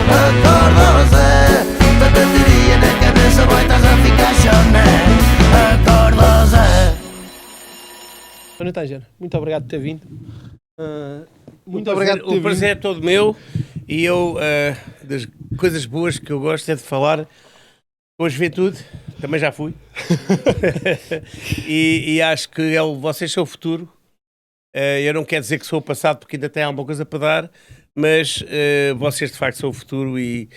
Acorda, Zé, tanta teoria na cabeça, vai, estás a ficar choné. Acorda, Zé. António Tanger, muito obrigado por ter vindo. Muito O obrigado prazer, por ter o prazer é vindo. todo meu e eu, das coisas boas que eu gosto é de falar com a juventude, também já fui, e acho que vocês são o futuro. Eu não quero dizer que sou o passado porque ainda tem alguma coisa para dar, mas vocês de facto são o futuro e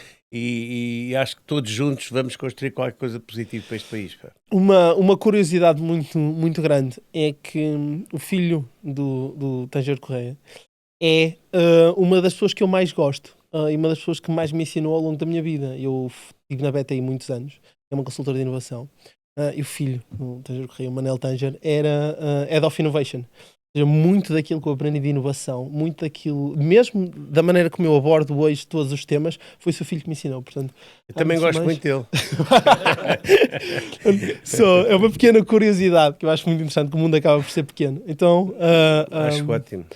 acho que todos juntos vamos construir qualquer coisa positiva para este país. Pá. Uma curiosidade muito grande é que o filho do Tanger Correia é uma das pessoas que eu mais gosto e uma das pessoas que mais me ensinou ao longo da minha vida. Eu estive na BTI muitos anos, é uma consultora de inovação, e o filho do Tanger Correia, o Manel Tanger, era Head of Innovation. Ou seja, muito daquilo que eu aprendi de inovação, muito daquilo, mesmo da maneira como eu abordo hoje todos os temas, foi o seu filho que me ensinou. Portanto, Eu também gosto muito dele. É uma pequena curiosidade que eu acho muito interessante, que o mundo acaba por ser pequeno. Então, Acho ótimo.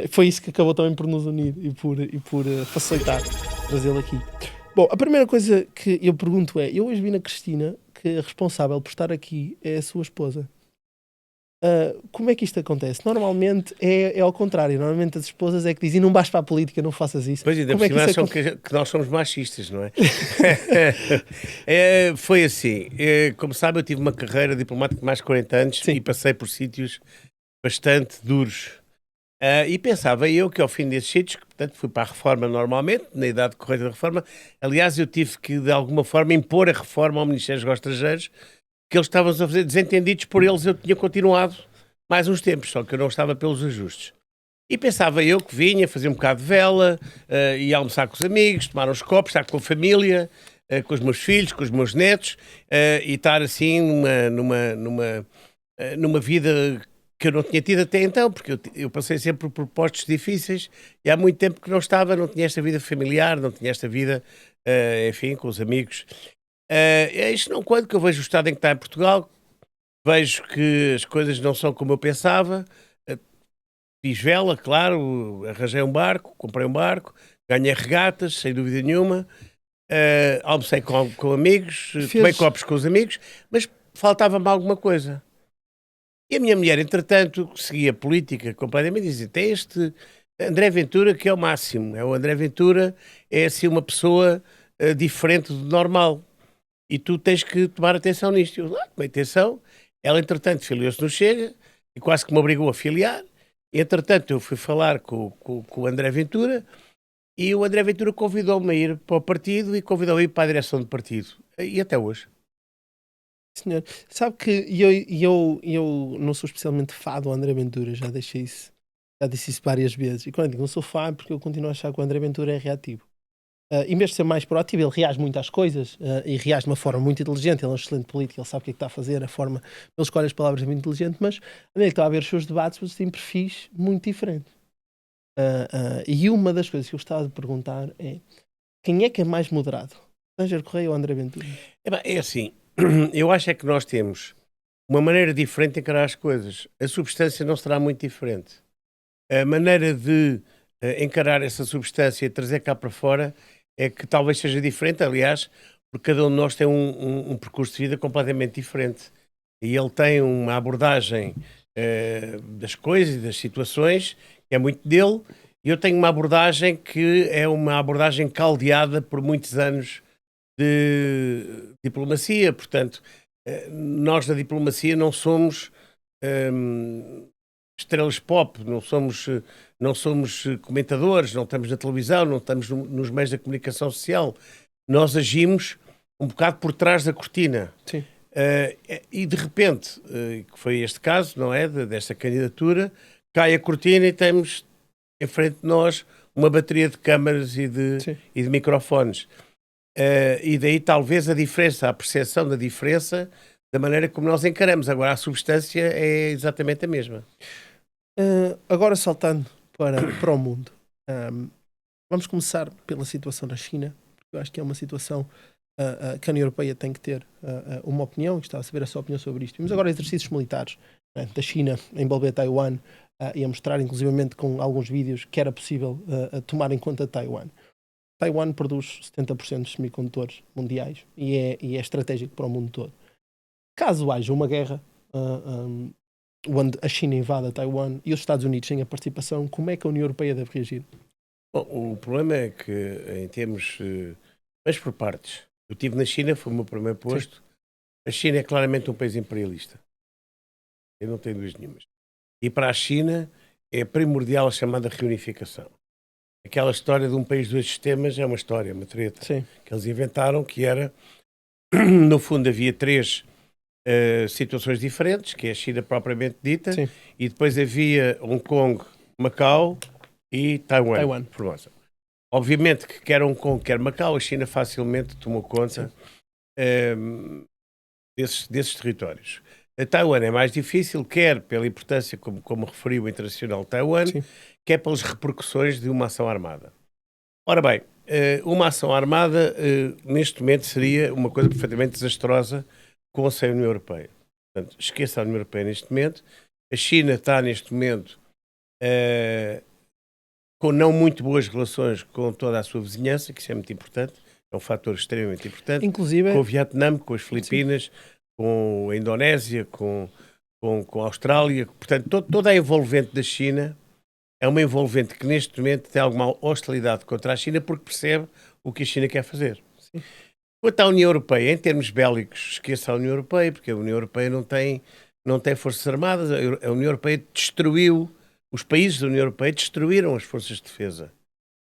foi isso que acabou também por nos unir e por facilitar trazê-lo aqui. Bom, a primeira coisa que eu pergunto é, eu hoje vi na Cristina que a responsável por estar aqui é a sua esposa. Como é que isto acontece? Normalmente é ao contrário. Normalmente as esposas é que dizem, não vais para a política, não faças isso. Pois, ainda Como por é que cima isso acham que nós somos machistas, não é? Foi assim. Como sabe, eu tive uma carreira diplomática de mais de 40 anos. Sim. E passei por sítios bastante duros. E pensava eu que ao fim desses sítios, que portanto fui para a reforma normalmente, na idade correta da reforma, aliás eu tive que de alguma forma impor a reforma ao Ministério dos Negócios Estrangeiros, que eles estavam a fazer desentendidos, por eles eu tinha continuado mais uns tempos, só que eu não estava pelos ajustes. E pensava eu que vinha fazer um bocado de vela, ia almoçar com os amigos, tomar uns copos, estar com a família, com os meus filhos, com os meus netos, e estar assim numa vida que eu não tinha tido até então, porque eu passei sempre por postos difíceis e há muito tempo que não estava, não tinha esta vida familiar, não tinha esta vida, enfim, com os amigos. Isto não quando que eu vejo o estado em que está em Portugal, vejo que as coisas não são como eu pensava. Fiz vela, claro, arranjei um barco, comprei um barco, ganhei regatas, sem dúvida nenhuma, almocei com amigos, tomei copos com os amigos, mas faltava-me alguma coisa. E a minha mulher, entretanto, seguia política completamente e dizia, tem este André Ventura que é o máximo. O André Ventura é assim uma pessoa diferente do normal. E tu tens que tomar atenção nisto. Eu, tomei atenção. Ela, entretanto, filiou-se no Chega e quase que me obrigou a filiar. E, entretanto, eu fui falar com o André Ventura e o André Ventura convidou-me a ir para o partido e convidou-me a ir para a direção do partido. E até hoje. Senhor, sabe que eu não sou especialmente fã do André Ventura, já disse isso várias vezes. E quando eu digo não sou fã, é porque eu continuo a achar que o André Ventura é reativo. Em vez de ser mais proativo, ele reage muito às coisas e reage de uma forma muito inteligente. Ele é um excelente político, ele sabe o que é que está a fazer, a forma, ele escolhe as palavras muito inteligente, mas ele está a ver os seus debates, mas tem perfis muito diferentes. E uma das coisas que eu gostava de perguntar é quem é que é mais moderado? Tanger Correia ou André Ventura? É assim, eu acho é que nós temos uma maneira diferente de encarar as coisas. A substância não será muito diferente. A maneira de encarar essa substância e trazer cá para fora é que talvez seja diferente, aliás, porque cada um de nós tem um percurso de vida completamente diferente. E ele tem uma abordagem das coisas e das situações que é muito dele, e eu tenho uma abordagem que é uma abordagem caldeada por muitos anos de diplomacia. Portanto, nós da diplomacia não somos estrelas pop, não somos comentadores, não estamos na televisão, não estamos nos meios da comunicação social. Nós agimos um bocado por trás da cortina. Sim. E de repente, que foi este caso, não é? Desta candidatura, cai a cortina e temos em frente de nós uma bateria de câmaras e de microfones. E daí talvez a diferença, a percepção da diferença da maneira como nós encaramos. Agora a substância é exatamente a mesma. Agora saltando para o mundo, vamos começar pela situação na China, porque eu acho que é uma situação que a União Europeia tem que ter uma opinião, gostava de saber a sua opinião sobre isto. Vimos agora exercícios militares da China a envolver Taiwan e a mostrar inclusivamente com alguns vídeos que era possível tomar em conta Taiwan. Taiwan produz 70% dos semicondutores mundiais e é estratégico para o mundo todo. Caso haja uma guerra onde a China invada Taiwan e os Estados Unidos têm a participação, como é que a União Europeia deve reagir? Bom, o problema é que, em termos. Mas por partes. Eu estive na China, foi o meu primeiro posto. A China é claramente um país imperialista. Eu não tenho dúvidas nenhumas. E para a China é primordial a chamada reunificação. Aquela história de um país, dois sistemas, é uma história, uma treta. Sim. Que eles inventaram, que era, no fundo, havia três situações diferentes, que é a China propriamente dita, Sim. e depois havia Hong Kong, Macau e Taiwan. Formosa. Obviamente que quer Hong Kong, quer Macau, a China facilmente tomou conta desses territórios. A Taiwan é mais difícil, quer pela importância, como referiu o Internacional de Taiwan, Sim. quer pelas repercussões de uma ação armada. Ora bem, uma ação armada neste momento seria uma coisa perfeitamente desastrosa com ou sem a União Europeia. Portanto, esqueça a União Europeia neste momento. A China está neste momento com não muito boas relações com toda a sua vizinhança, que isso é muito importante, é um fator extremamente importante, Inclusive, com o Vietnã, com as Filipinas, com a Indonésia, com a Austrália. Portanto, toda a envolvente da China é uma envolvente que neste momento tem alguma hostilidade contra a China porque percebe o que a China quer fazer. Sim. Quanto à União Europeia, em termos bélicos, esqueça a União Europeia, porque a União Europeia não tem forças armadas. A União Europeia destruiu, os países da União Europeia destruíram as forças de defesa.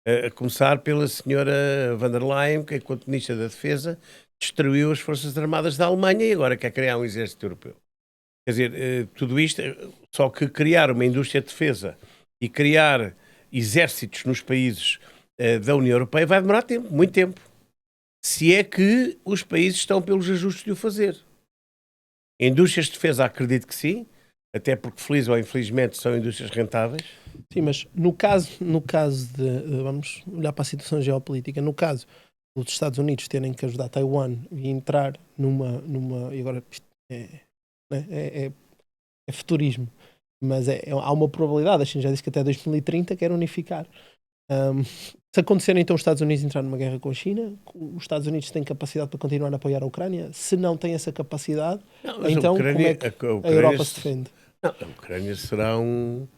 A começar pela senhora van der Leyen, que enquanto Ministra da Defesa destruiu as forças armadas da Alemanha e agora quer criar um exército europeu. Quer dizer, tudo isto, só que criar uma indústria de defesa e criar exércitos nos países da União Europeia vai demorar tempo, muito tempo. Se é que os países estão pelos ajustes de o fazer. Indústrias de defesa, acredito que sim, até porque, feliz ou infelizmente, são indústrias rentáveis. sim, mas no caso de, vamos olhar para a situação geopolítica, no caso dos Estados Unidos terem que ajudar Taiwan e entrar numa e agora isto é futurismo, mas há uma probabilidade, a China já disse que até 2030 quer unificar. Se acontecer então os Estados Unidos entrar numa guerra com a China, os Estados Unidos têm capacidade para continuar a apoiar a Ucrânia? Se não têm essa capacidade, então como é que a Europa se defende? Não, a Ucrânia será um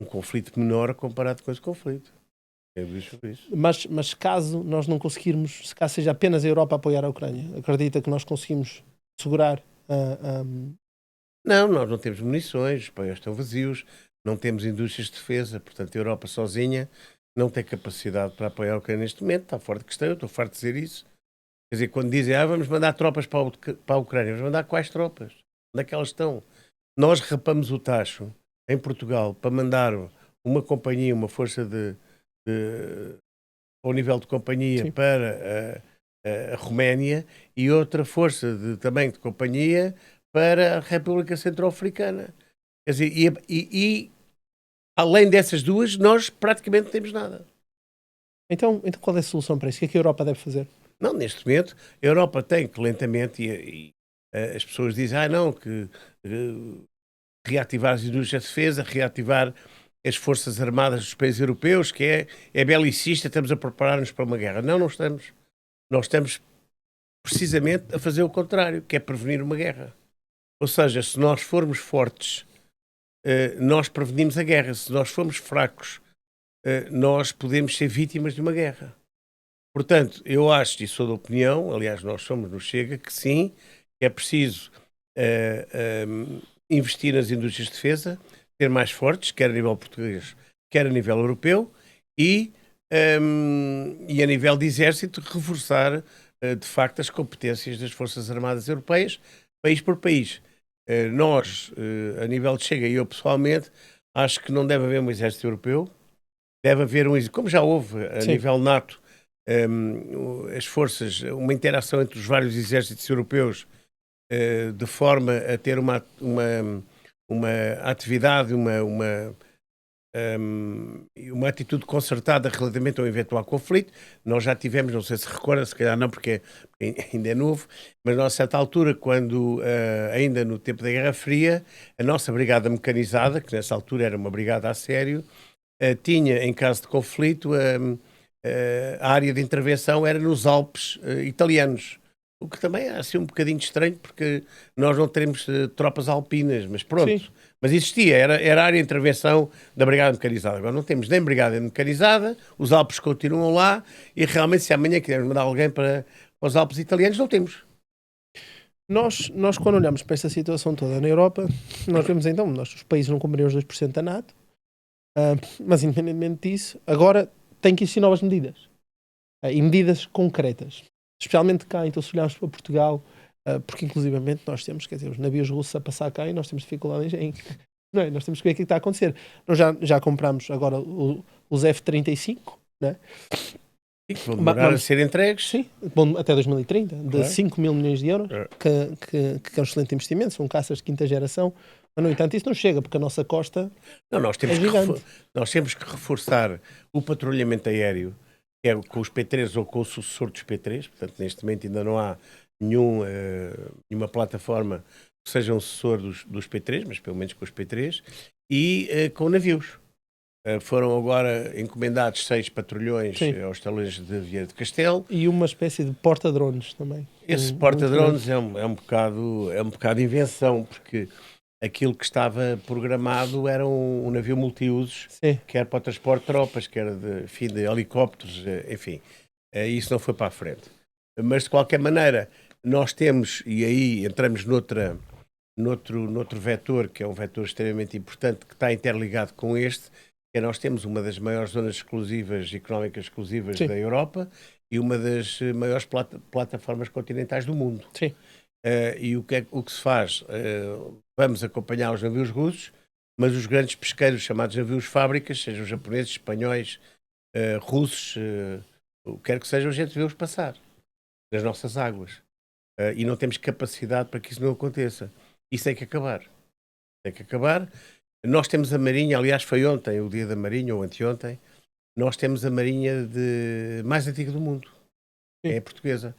conflito menor comparado com esse conflito. É isso. Mas caso nós não conseguirmos, se caso seja apenas a Europa a apoiar a Ucrânia, acredita que nós conseguimos segurar Não, nós não temos munições, os países estão vazios, não temos indústrias de defesa, portanto a Europa sozinha não tem capacidade para apoiar a Ucrânia neste momento, está fora de questão, eu estou farto de dizer isso. Quer dizer, quando dizem, vamos mandar tropas para a Ucrânia, vamos mandar quais tropas? Onde é que elas estão? Nós rapamos o tacho em Portugal para mandar uma companhia, uma força ao nível de companhia, sim, para a Roménia e outra força também de companhia para a República Centro-Africana. Quer dizer, e além dessas duas, nós praticamente não temos nada. Então qual é a solução para isso? O que é que a Europa deve fazer? Não, neste momento, a Europa tem que lentamente, e as pessoas dizem, não, que reativar as indústrias de defesa, reativar as forças armadas dos países europeus, que é belicista, estamos a preparar-nos para uma guerra. Não estamos. Nós estamos precisamente a fazer o contrário, que é prevenir uma guerra. Ou seja, se nós formos fortes, nós prevenimos a guerra. Se nós formos fracos, nós podemos ser vítimas de uma guerra. Portanto, eu acho, e sou da opinião, aliás, nós somos no Chega, que sim, que é preciso investir nas indústrias de defesa, ser mais fortes, quer a nível português, quer a nível europeu, e a nível de exército, reforçar, de facto, as competências das Forças Armadas Europeias, país por país. Nós, a nível de Chega, e eu pessoalmente, acho que não deve haver um exército europeu, deve haver como já houve a sim, nível NATO, as forças, uma interação entre os vários exércitos europeus, de forma a ter uma atividade, uma atitude concertada relativamente ao eventual conflito. Nós já tivemos, não sei se recorda, se calhar não, porque ainda é novo, mas nós, a certa altura, quando ainda no tempo da Guerra Fria, a nossa brigada mecanizada, que nessa altura era uma brigada a sério, tinha, em caso de conflito, a área de intervenção era nos Alpes italianos. O que também é assim um bocadinho estranho, porque nós não teremos tropas alpinas, mas pronto. Sim. Mas existia, era a área de intervenção da Brigada Mecanizada. Agora não temos nem Brigada Mecanizada, os Alpes continuam lá, e realmente se amanhã quisermos mandar alguém para os Alpes italianos, não temos. Nós, quando olhamos para esta situação toda na Europa, nós vemos então, os países não cumpriram os 2% da NATO, mas independentemente disso, agora tem que existir novas medidas. E medidas concretas. Especialmente cá, então se olharmos para Portugal, porque inclusivamente nós temos, quer dizer, os navios russos a passar cá e nós temos dificuldade não é? Nós temos que ver o que está a acontecer. Nós já compramos agora os F-35, né? E que vão demorar a ser entregues. Sim, bom, até 2030, de Claro. 5 mil milhões de euros, que é um excelente investimento, são caças de quinta geração, mas no entanto isso não chega, porque a nossa costa Não, nós temos, nós temos que reforçar o patrulhamento aéreo, que é com os P3 ou com o sucessor dos P3, portanto neste momento ainda não há nenhuma plataforma que seja um sucessor dos P3, mas pelo menos com os P3, e com navios. Foram agora encomendados 6 patrulhões aos talões de Vieira de Castelo. E uma espécie de porta-drones também. Esse porta-drones é um bocado invenção, porque aquilo que estava programado era um navio multiusos, quer para o transporte de tropas, quer de helicópteros, enfim. Isso não foi para a frente. Mas, de qualquer maneira, nós temos, e aí entramos noutro vetor, que é um vetor extremamente importante, que está interligado com este, que é nós temos uma das maiores zonas económicas exclusivas da Europa e uma das maiores plataformas continentais do mundo. Sim. E o que se faz? Vamos acompanhar os navios russos, mas os grandes pesqueiros, chamados navios fábricas, sejam japoneses, espanhóis, russos, o que quer que sejam, a gente vê-os passar nas nossas águas. E não temos capacidade para que isso não aconteça. Isso tem que acabar. Tem que acabar. Nós temos a Marinha, aliás foi ontem o dia da Marinha, ou anteontem, nós temos a Marinha mais antiga do mundo. É a portuguesa.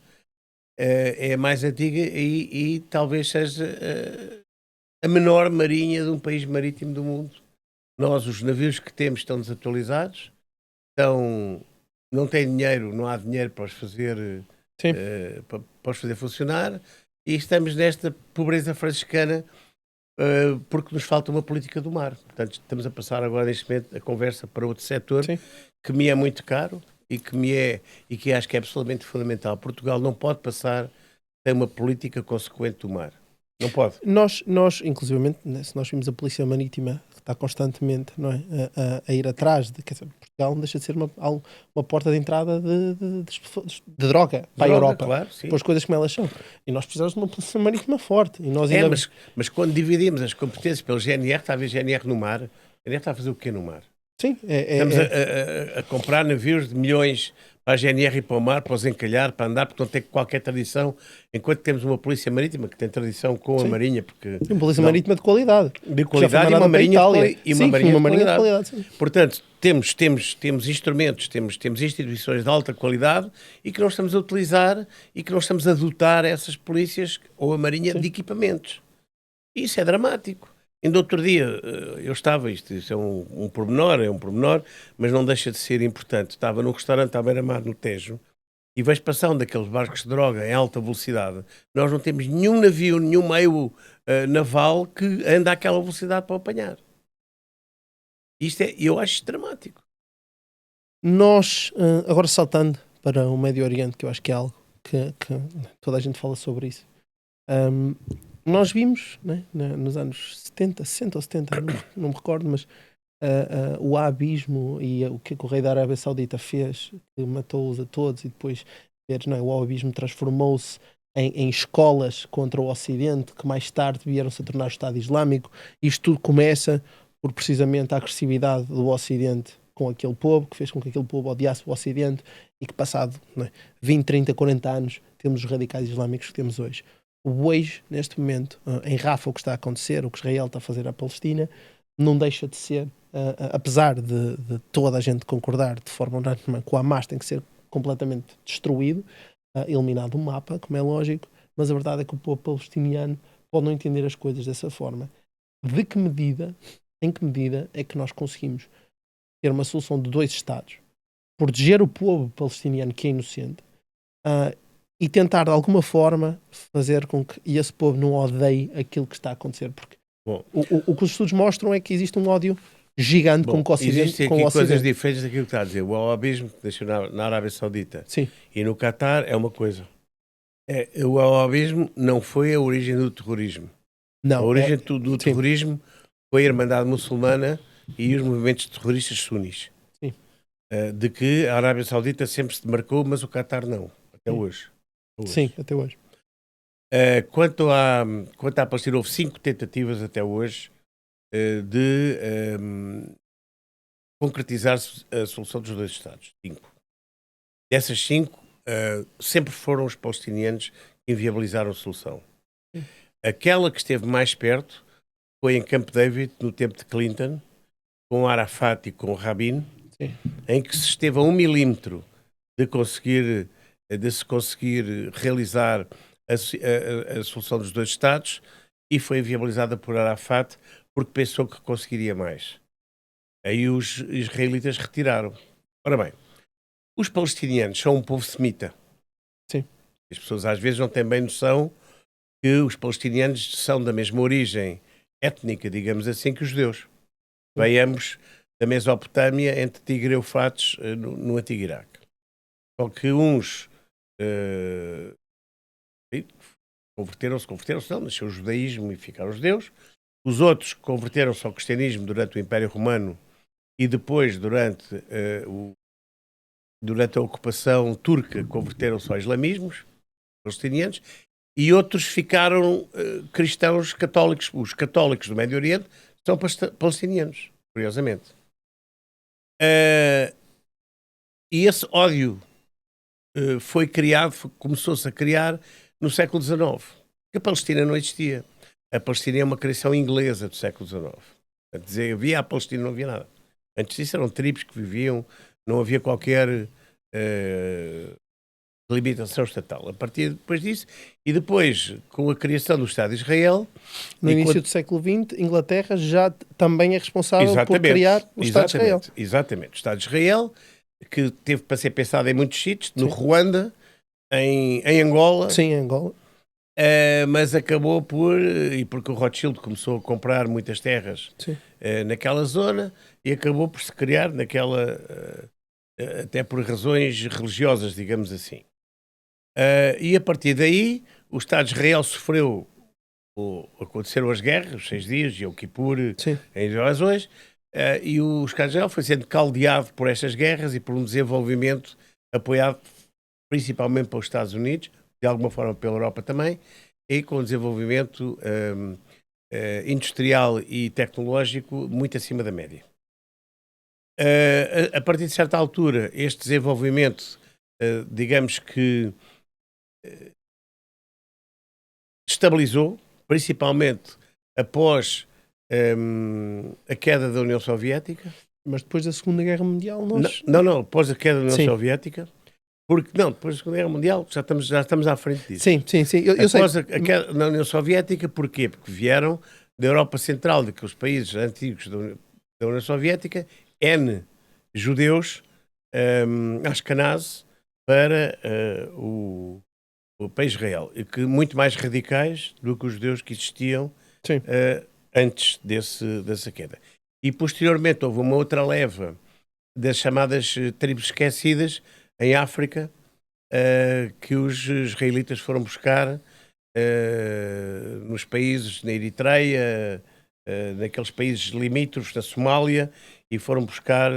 É a mais antiga e talvez seja a menor marinha de um país marítimo do mundo. Nós, os navios que temos estão desatualizados, não têm dinheiro, não há dinheiro para os fazer, para os fazer funcionar, e estamos nesta pobreza franciscana porque nos falta uma política do mar. Portanto, estamos a passar agora neste momento a conversa para outro setor que me é muito caro e que acho que é absolutamente fundamental. Portugal não pode passar sem uma política consequente do mar. Não pode. Nós inclusivamente, se nós vimos a Polícia Marítima que está constantemente, não é, a ir atrás quer dizer, Portugal não deixa de ser uma porta de entrada de droga para a Europa. Claro, sim. Por as coisas como elas são. E nós precisamos de uma Polícia Marítima forte. E nós mas quando dividimos as competências pelo GNR, está a ver GNR no mar. O GNR está a fazer o quê no mar? Sim. Estamos a comprar navios de milhões para a GNR e para o mar, para os encalhar, para andar, porque não tem qualquer tradição, enquanto temos uma polícia marítima que tem tradição com a marinha. Porque, uma polícia marítima de qualidade. De qualidade e uma marinha de qualidade. Portanto, temos instrumentos, temos instituições de alta qualidade e que não estamos a utilizar e que não estamos a dotar essas polícias ou a marinha de equipamentos. Isso é dramático. Ainda outro dia, eu estava, isto é um pormenor, mas não deixa de ser importante. Estava num restaurante à beira-mar no Tejo e vejo passar um daqueles barcos de droga em alta velocidade. Nós não temos nenhum navio, nenhum meio naval que anda àquela velocidade para apanhar. Eu acho dramático. Nós, agora saltando para o Médio Oriente, que eu acho que é algo que toda a gente fala sobre isso. Nós vimos, né, nos anos 70, 60 ou 70, não me recordo, mas o abismo e o que o rei da Arábia Saudita fez, que matou-os a todos, e depois o abismo transformou-se em escolas contra o Ocidente, que mais tarde vieram-se a tornar o Estado Islâmico. Isto tudo começa por precisamente a agressividade do Ocidente com aquele povo, que fez com que aquele povo odiasse o Ocidente, e que passado 20, 30, 40 anos temos os radicais islâmicos que temos hoje. Hoje, neste momento, em Rafa, o que está a acontecer, o que Israel está a fazer à Palestina, não deixa de ser, apesar de toda a gente concordar de forma unânime que o Hamas tem que ser completamente destruído, eliminado do mapa, como é lógico, mas a verdade é que o povo palestiniano pode não entender as coisas dessa forma. Em que medida é que nós conseguimos ter uma solução de 2 Estados? proteger o povo palestiniano que é inocente, e tentar de alguma forma fazer com que esse povo não odeie aquilo que está a acontecer, porque Bom, o que os estudos mostram é que existe um ódio gigante com o Ocidente. existem aqui coisas diferentes daquilo que está a dizer. O wahhabismo que nasceu na Arábia Saudita Sim, e no Catar é uma coisa. O wahhabismo não foi a origem do terrorismo. não, A origem do sim. terrorismo foi a Irmandade Muçulmana e os movimentos terroristas sunis. Sim. De que a Arábia Saudita sempre se demarcou, mas o Catar não, até Sim. hoje. Sim, até hoje. Quanto à Palestina, houve 5 tentativas até hoje de concretizar-se a solução dos 2 Estados. 5. Dessas 5, sempre foram os palestinianos que inviabilizaram a solução. Sim. Aquela que esteve mais perto foi em Camp David, no tempo de Clinton, com Arafat e com Rabin, Sim. em que se esteve a 1 milímetro de se conseguir realizar a solução dos 2 Estados, e foi inviabilizada por Arafat porque pensou que conseguiria mais. Aí os israelitas retiraram. Ora bem, os palestinianos são um povo semita. Sim. As pessoas às vezes não têm bem noção que os palestinianos são da mesma origem étnica, digamos assim, que os judeus. Veiamos da Mesopotâmia, entre Tigre e Eufrates, no antigo Iraque. Só que uns converteram-se, não, nasceu o judaísmo e ficaram judeus. Os outros converteram-se ao cristianismo durante o Império Romano e depois, durante a ocupação turca, converteram-se ao islamismo, palestinianos, e outros ficaram cristãos católicos. Os católicos do Médio Oriente são palestinianos, curiosamente. E esse ódio começou-se a criar no século XIX, porque a Palestina não existia. A Palestina é uma criação inglesa do século XIX. A dizer, havia a Palestina, não havia nada. Antes disso eram tribos que viviam, não havia qualquer limitação estatal. A partir depois disso, e depois, com a criação do Estado de Israel... No início do século XX, Inglaterra já também é responsável por criar o Estado de Israel. Exatamente. O Estado de Israel, que teve para ser pensado em muitos sítios, no Ruanda, em Angola. Sim, em Angola. Mas acabou porque o Rothschild começou a comprar muitas terras naquela zona e acabou por se criar naquela, até por razões religiosas, digamos assim. E a partir daí, o Estado de Israel sofreu, aconteceram as guerras, os 6 dias, e o Kippur, em invasões, e o Estado de Israel foi sendo caldeado por estas guerras e por um desenvolvimento apoiado principalmente pelos Estados Unidos, de alguma forma pela Europa também, e com desenvolvimento industrial e tecnológico muito acima da média. A partir de certa altura, este desenvolvimento, digamos que estabilizou, principalmente após a queda da União Soviética. Mas depois da Segunda Guerra Mundial Não, após a queda da União Soviética. Porque, depois da Segunda Guerra Mundial já estamos à frente disso. Sim. Eu sei. Após a queda da União Soviética, porquê? Porque vieram da Europa Central, daqueles países antigos da União Soviética, N judeus, Ashkenaz, para o país Israel, e que muito mais radicais do que os judeus que existiam antes dessa queda. E posteriormente houve uma outra leva das chamadas tribos esquecidas em África, que os israelitas foram buscar nos países, na Eritreia, naqueles países limítrofes, na Somália, e foram buscar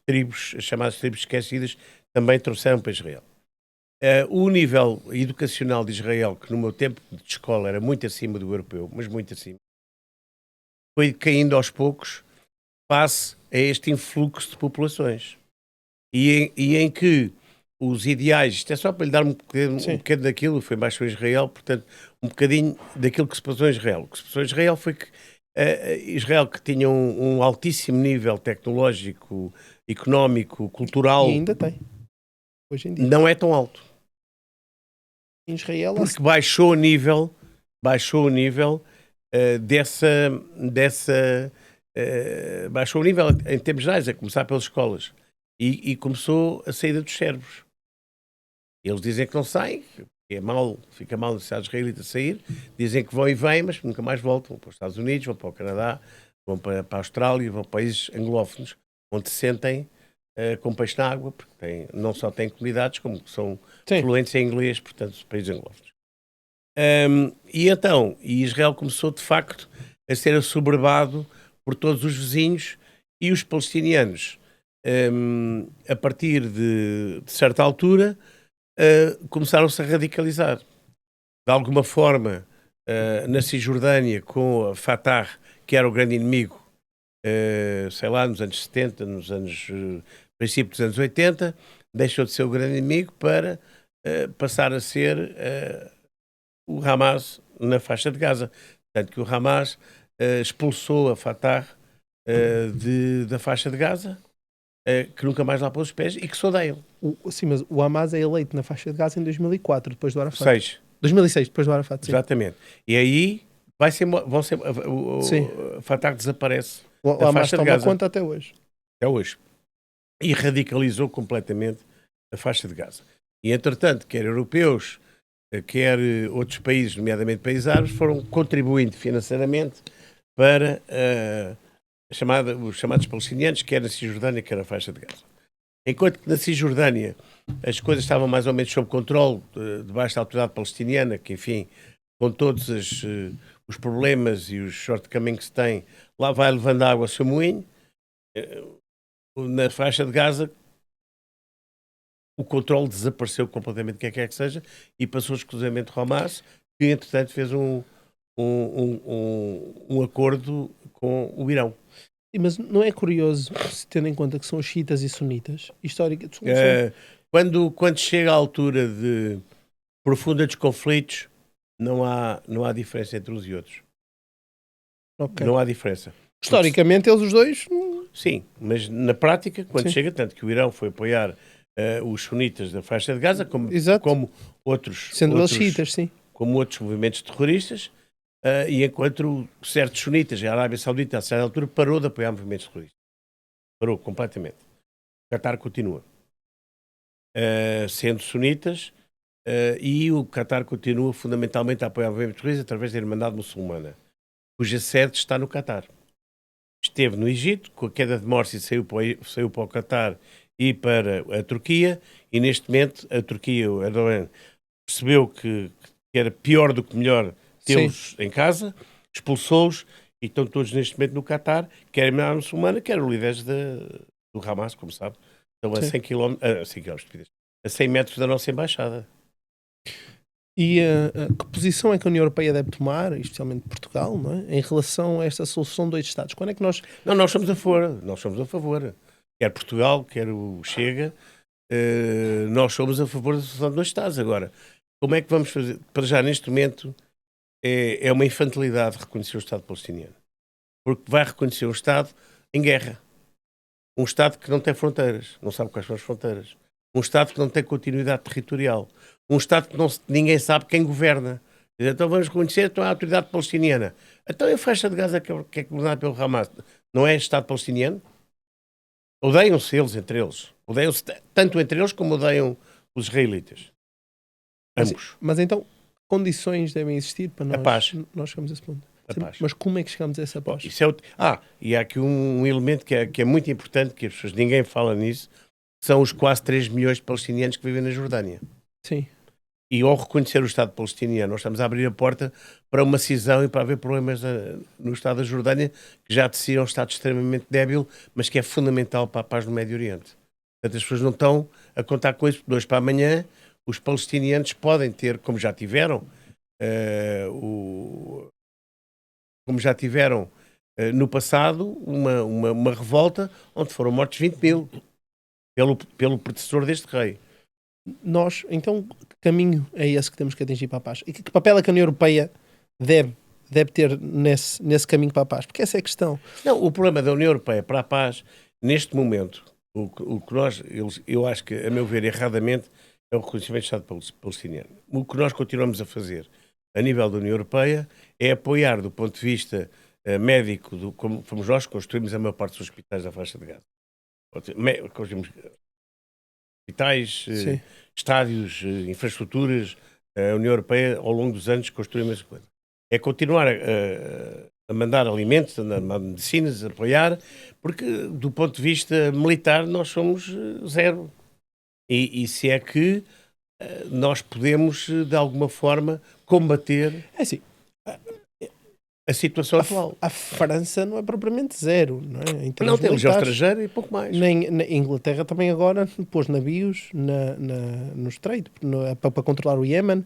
tribos, as chamadas tribos esquecidas, também trouxeram para Israel. O nível educacional de Israel, que no meu tempo de escola era muito acima do europeu, mas muito acima, foi caindo aos poucos face a este influxo de populações. E em que os ideais, isto é só para lhe dar um bocadinho daquilo, foi mais sobre Israel, portanto, um bocadinho daquilo que se passou em Israel. O que se passou em Israel foi que Israel, que tinha um altíssimo nível tecnológico, económico, cultural... E ainda tem, hoje em dia. Não é tão alto. Em Israel... Porque baixou o nível baixou o nível em termos gerais, a começar pelas escolas. e começou a saída dos cérebros. Eles dizem que não saem, que é mal, fica mal no Estado israelita sair, dizem que vão e vêm, mas nunca mais voltam. Vão para os Estados Unidos, vão para o Canadá, vão para a Austrália, vão para países anglófonos, onde se sentem com peixe na água, porque não só têm comunidades, como são Sim. fluentes em inglês, portanto, países anglófonos. E então, Israel começou de facto a ser assoberbado por todos os vizinhos e os palestinianos, a partir de certa altura, começaram-se a radicalizar. De alguma forma, na Cisjordânia, com a Fatah, que era o grande inimigo, sei lá, nos anos 70, princípio dos anos 80, deixou de ser o grande inimigo para passar a ser o Hamas na faixa de Gaza. Tanto que o Hamas expulsou a Fatah da faixa de Gaza, que nunca mais lá pôs os pés e que se odeiam. Sim, mas o Hamas é eleito na faixa de Gaza em 2004, depois do Arafat. 2006, depois do Arafat, sim. exatamente. E aí o Fatah desaparece O da Hamas faixa de toma Gaza. conta até hoje. Até hoje. E radicalizou completamente a faixa de Gaza. E, entretanto, quer europeus, quer outros países, nomeadamente países árabes, foram contribuindo financeiramente para os chamados palestinianos, quer na Cisjordânia, quer na faixa de Gaza. Enquanto que na Cisjordânia as coisas estavam mais ou menos sob controle, debaixo da autoridade palestiniana, que, enfim, com todos os problemas e os shortcomings que se tem, lá vai levando água ao seu moinho. Na faixa de Gaza, o controle desapareceu completamente, quer que seja, e passou exclusivamente ao Hamas, que, entretanto, fez um acordo com o Irão. Sim, mas não é curioso, tendo em conta que são xiitas e sunitas, históricamente... Quando chega à altura de profundos conflitos, não há diferença entre uns e outros. Okay. Não há diferença. Historicamente, eles os dois... Sim, mas na prática, quando Sim. chega, tanto que o Irão foi apoiar os sunitas da faixa de Gaza, como outros... Sendo eles xiitas, sim. Como outros movimentos terroristas, e enquanto certos sunitas, a Arábia Saudita, a certa altura, parou de apoiar movimentos terroristas. Parou completamente. O Qatar continua. Sendo sunitas, e o Qatar continua fundamentalmente a apoiar movimentos terroristas através da Irmandade Muçulmana, cuja sede está no Qatar. Esteve no Egito, com a queda de Morsi saiu para o Qatar e para a Turquia, e neste momento a Turquia, o Erdogan, percebeu que era pior do que melhor tê-los em casa, expulsou-os e estão todos neste momento no Qatar, quer a Irmandade Muçulmana, quer os líderes do Hamas, como sabe. Estão a 100 km, a 100 metros da nossa embaixada. E que posição é que a União Europeia deve tomar, especialmente Portugal, não é? Em relação a esta solução de 2 Estados? Quando é que nós... Não, nós somos a favor. Quer Portugal, quer o Chega, nós somos a favor da solução de 2 Estados. Agora, como é que vamos fazer? Para já, neste momento, é uma infantilidade reconhecer o Estado palestiniano. Porque vai reconhecer um Estado em guerra. Um Estado que não tem fronteiras, não sabe quais são as fronteiras. Um Estado que não tem continuidade territorial. Um Estado que ninguém sabe quem governa. Então vamos reconhecer a autoridade palestiniana. Então a faixa de Gaza que é governada pelo Hamas não é Estado palestiniano? Odeiam-se eles entre eles. Odeiam-se tanto entre eles como odeiam os israelitas. Ambos. Mas então, condições devem existir para nós chegarmos a esse ponto? A paz. Mas como é que chegamos a essa paz? E há aqui um elemento que é muito importante, que as pessoas, ninguém fala nisso, são os quase 3 milhões de palestinianos que vivem na Jordânia. Sim. E ao reconhecer o Estado palestiniano, nós estamos a abrir a porta para uma cisão e para haver problemas no Estado da Jordânia, que já de si é um Estado extremamente débil, mas que é fundamental para a paz no Médio Oriente. Portanto, as pessoas não estão a contar com isso, de hoje para amanhã os palestinianos podem ter, como já tiveram, no passado, uma revolta onde foram mortos 20 mil pelo predecessor deste rei. Nós, então, que caminho é esse que temos que atingir para a paz? E que papel é que a União Europeia deve ter nesse caminho para a paz? Porque essa é a questão. Não, o problema da União Europeia para a paz, neste momento, o que eu acho que, a meu ver, erradamente, é o reconhecimento do Estado palestiniano. O que nós continuamos a fazer a nível da União Europeia é apoiar, do ponto de vista médico, como fomos nós que construímos a maior parte dos hospitais da faixa de Gaza. Construímos hospitais, Sim. estádios, infraestruturas. A União Europeia, ao longo dos anos, construiu a mesma coisa. É continuar a mandar alimentos, a mandar medicinas, a apoiar, porque, do ponto de vista militar, nós somos zero. E se é que nós podemos, de alguma forma, combater É assim, a situação atual. a França não é propriamente zero, não é? Em termos Não, temos ao militares. estrangeiro e pouco mais. Nem, na Inglaterra também agora pôs navios no Estreito para controlar o Iémen,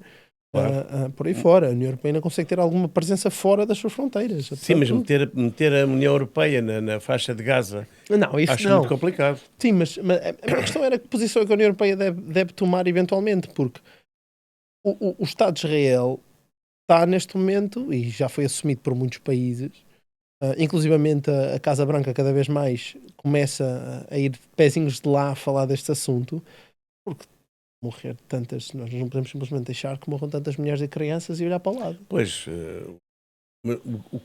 Claro. por aí fora. A União Europeia ainda consegue ter alguma presença fora das suas fronteiras. Sim, mas meter a União Europeia na faixa de Gaza Não, isso acho não. muito complicado. Sim, mas a minha questão era que posição é que a União Europeia deve tomar eventualmente, porque o Estado de Israel está neste momento, e já foi assumido por muitos países, inclusivamente a Casa Branca cada vez mais começa a ir de pezinhos de lá a falar deste assunto, porque morrer tantas, nós não podemos simplesmente deixar que morram tantas mulheres e crianças e olhar para o lado. Pois,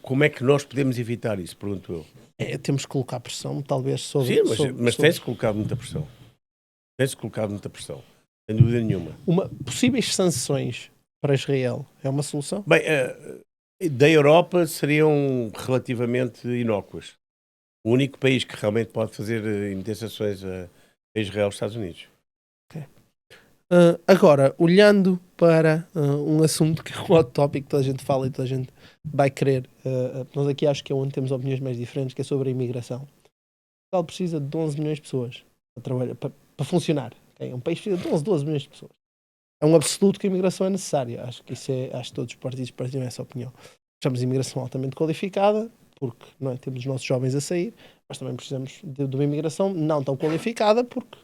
como é que nós podemos evitar isso, pergunto eu. Temos que colocar pressão, talvez, sobre... Sim, mas sobre- tem-se colocado muita pressão. Tem-se colocado muita pressão, sem dúvida nenhuma. Possíveis sanções para Israel é uma solução? Bem, da Europa seriam relativamente inócuas. O único país que realmente pode fazer indenizações a Israel é os Estados Unidos. Agora, olhando para um assunto que é um hot topic que toda a gente fala e toda a gente vai querer, nós aqui acho que é onde temos opiniões mais diferentes, que é sobre a imigração. Portugal precisa de 11 milhões de pessoas para trabalhar, para funcionar. Okay? Um país precisa de 12 milhões de pessoas. É um absoluto que a imigração é necessária. Acho que acho que todos os partidos partilham essa opinião. Precisamos de imigração altamente qualificada, porque não é, temos os nossos jovens a sair, mas também precisamos de uma imigração não tão qualificada, porque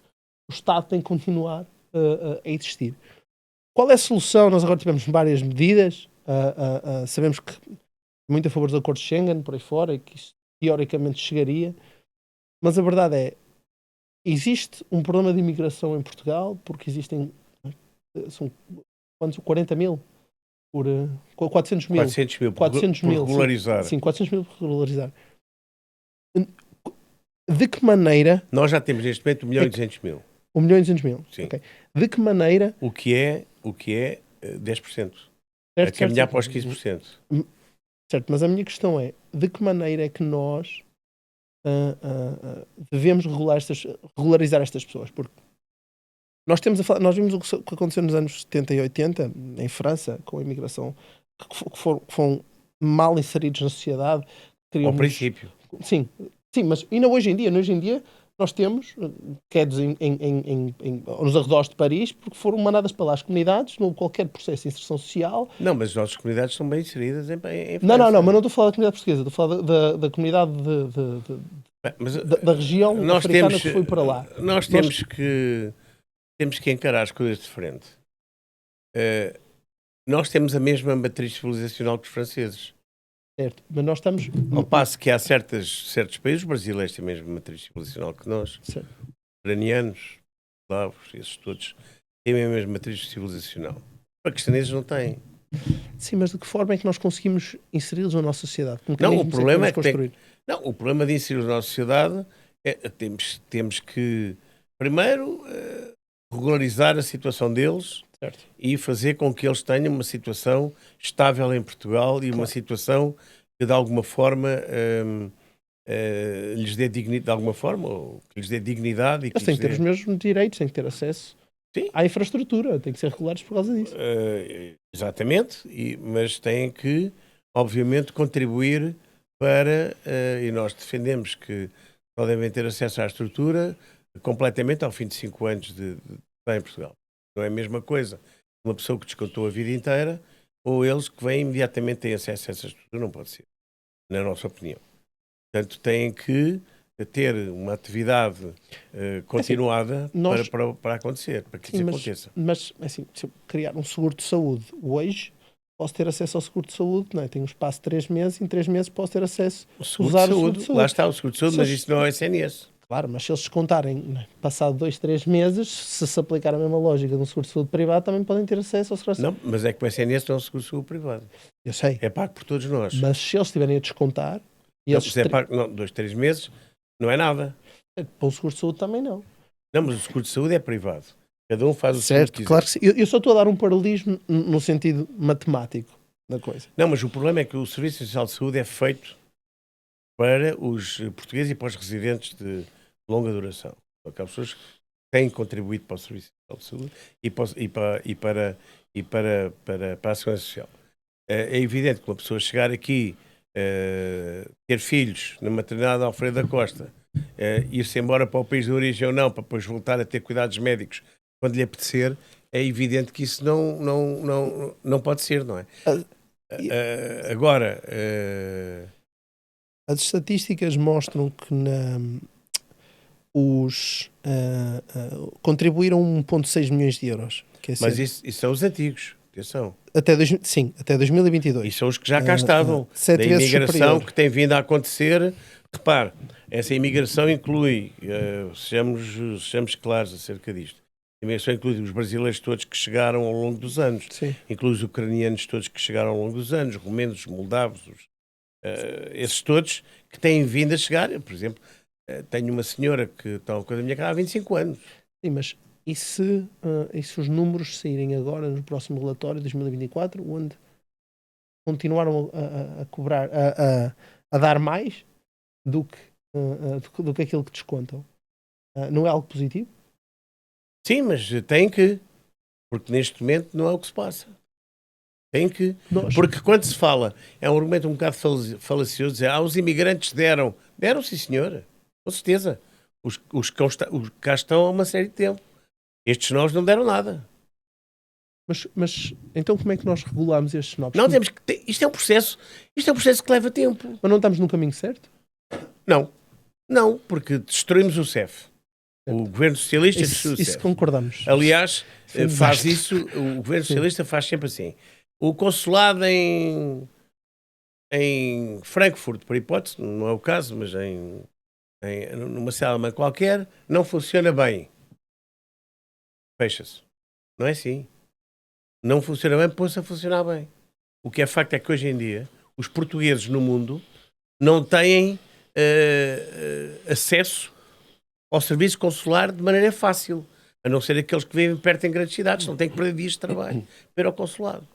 o Estado tem que continuar a existir. Qual é a solução? Nós agora tivemos várias medidas, sabemos que muito a favor dos acordos de Schengen, por aí fora, e que isso teoricamente chegaria, mas a verdade é, existe um problema de imigração em Portugal, porque existem são quantos? 40 mil? Por 400 mil. 400 mil, 400 por mil, regularizar. Sim, 400 mil por regularizar. De que maneira... Nós já temos neste momento 1 milhão e 200 mil. 1 milhão e 200 mil. Sim. Okay. De que maneira... O que é 10%. Certo, A caminhar para os certo. 15%. Certo, mas a minha questão é, de que maneira é que nós devemos regularizar estas pessoas? Porque nós vimos o que aconteceu nos anos 70 e 80 em França, com a imigração, que foram mal inseridos na sociedade. Ao princípio. Sim, mas ainda hoje em dia nós temos quedas nos arredores de Paris porque foram mandadas para lá as comunidades, não houve qualquer processo de inserção social. Não, mas as nossas comunidades são bem inseridas em França. Não, mas não estou a falar da comunidade portuguesa, estou a falar da comunidade da região africana que foi para lá. Nós temos que encarar as coisas de frente. Nós temos a mesma matriz civilizacional que os franceses. Certo, mas nós estamos... Ao passo que há certos países, os brasileiros têm a mesma matriz civilizacional que nós, Certo. ucranianos, eslavos, esses todos, têm a mesma matriz civilizacional. Os paquistaneses não têm. Sim, mas de que forma é que nós conseguimos inseri-los na nossa sociedade? Não, o problema é que o problema de inserir-los na nossa sociedade é temos que, primeiro, regularizar a situação deles. Certo. E fazer com que eles tenham uma situação estável em Portugal e uma situação que de alguma forma lhes dê dignidade, de alguma forma, ou que lhes dê dignidade. Eles têm que ter os mesmos direitos, têm que ter acesso à infraestrutura, têm que ser regulares por causa disso. Exatamente, mas têm que, obviamente, contribuir para, e nós defendemos que só devem ter acesso à estrutura completamente ao fim de 5 anos de estar em Portugal. Não é a mesma coisa uma pessoa que descontou a vida inteira ou eles que vêm imediatamente têm acesso a essa estrutura. Não pode ser, na nossa opinião. Portanto, têm que ter uma atividade continuada para acontecer, para que isso aconteça. Mas, assim, se eu criar um seguro de saúde hoje, posso ter acesso ao seguro de saúde, não é? Tenho um espaço de 3 meses, em 3 meses posso ter acesso a usar o seguro de saúde. Lá está o seguro de saúde, mas isso não é o SNS. Claro, mas se eles descontarem, passado 2, 3 meses, se aplicar a mesma lógica de um seguro de saúde privado, também podem ter acesso ao seguro de saúde. Não, mas é que o SNS não é um seguro de saúde privado. Eu sei. É pago por todos nós. Mas se eles estiverem a descontar... Se é pago 2, 3 meses, não é nada. Para o seguro de saúde também não. Não, mas o seguro de saúde é privado. Cada um faz o Certo, seguro que claro quiser. que sim. Eu só estou a dar um paralelismo no sentido matemático da coisa. Não, mas o problema é que o Serviço Nacional de Saúde é feito para os portugueses e para os residentes de longa duração. Aquelas pessoas que têm contribuído para o Serviço Nacional de Saúde para a Segurança Social. É evidente que uma pessoa chegar aqui, ter filhos na maternidade Alfredo da Costa, ir-se embora para o país de origem ou não, para depois voltar a ter cuidados médicos quando lhe apetecer, é evidente que isso não pode ser, não é? Agora, As estatísticas mostram que contribuíram 1,6 milhões de euros. Que é mas certo. isso são os antigos, atenção. Até 2022. E são os que já cá estavam, 7 da vezes imigração superior. que tem vindo a acontecer. Repare, essa imigração inclui, sejamos claros acerca disto, a imigração inclui os brasileiros todos que chegaram ao longo dos anos, Sim. inclui os ucranianos todos que chegaram ao longo dos anos, romenos, os moldavos, esses todos que têm vindo a chegar. Eu, por exemplo, tenho uma senhora que está com a minha casa há 25 anos. Sim, mas e se os números saírem agora no próximo relatório de 2024, onde continuaram a cobrar, a dar mais do que aquilo que descontam? Não é algo positivo? Sim, mas tem que, porque neste momento não é o que se passa. Tem que, porque quando se fala, é um argumento um bocado falacioso, dizer, os imigrantes deram sim senhora, com certeza, os que cá estão há uma série de tempo. Estes novos não deram nada. Mas então como é que nós regulamos estes novos? Não, temos que isto é um processo que leva tempo. Mas não estamos no caminho certo? Não, porque destruímos o CEF. O governo socialista destruiu o Isso CEF. concordamos. Aliás, Sim, faz basta. isso, o governo socialista faz sempre assim. O consulado em Frankfurt, por hipótese, não é o caso, mas numa cidade alemã qualquer, não funciona bem. Fecha-se. Não é assim. Não funciona bem, pôs-se a funcionar bem. O que é facto é que hoje em dia os portugueses no mundo não têm acesso ao serviço consular de maneira fácil, a não ser aqueles que vivem perto em grandes cidades, não têm que perder dias de trabalho para ir ao consulado.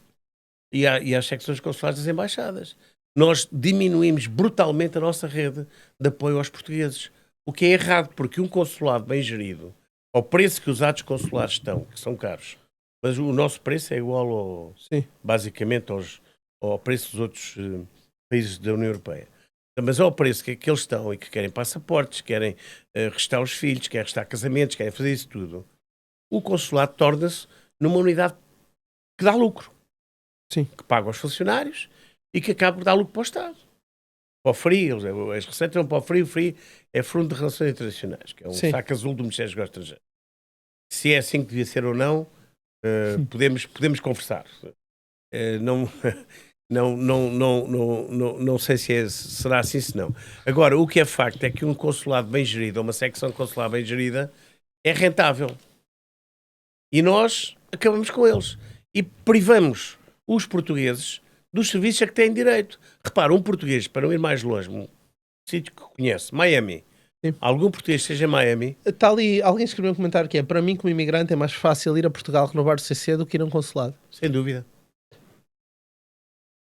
E às secções consulares das embaixadas. Nós diminuímos brutalmente a nossa rede de apoio aos portugueses. O que é errado, porque um consulado bem gerido, ao preço que os atos consulares estão, que são caros, mas o nosso preço é igual, basicamente, ao preço dos outros países da União Europeia. Mas ao preço que eles estão e que querem passaportes, querem restar os filhos, querem restar casamentos, querem fazer isso tudo, o consulado torna-se numa unidade que dá lucro. Sim. Que paga aos funcionários e que acaba por dar lucro para o Estado. Para o FRI, as receitas vão para o FRI. O FRI é Fundo de Relações Internacionais, que é um saco azul do Ministério dos Negócios Estrangeiros. Se é assim que devia ser ou não, podemos conversar. Não sei se será assim, se não. Agora, o que é facto é que um consulado bem gerido, ou uma secção consular bem gerida, é rentável. E nós acabamos com eles. E privamos os portugueses dos serviços a que têm direito. Repara, um português, para não ir mais longe, um sítio que conhece, Miami. Sim. Algum português seja em Miami. Está ali, alguém escreveu um comentário que é: para mim, como imigrante, é mais fácil ir a Portugal renovar o CC do que ir a um consulado. Sem dúvida.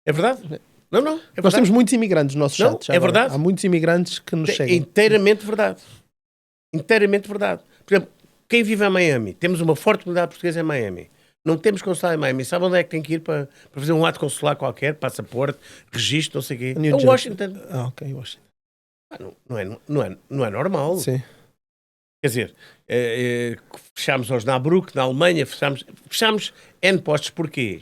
É verdade? Não, é Nós verdade. temos muitos imigrantes nos nossos chats. É verdade. Há muitos imigrantes que nos chegam. Inteiramente verdade. Inteiramente verdade. Por exemplo, quem vive em Miami, temos uma forte comunidade portuguesa em Miami. Não temos consulado em Miami. Sabe onde é que tem que ir para fazer um ato consular qualquer, passaporte, registro, não sei o quê? É Washington. Ok, Washington. Não é normal. Sim. Quer dizer, fechámos aos Osnabrück, na Alemanha, fechámos N postos. Porquê?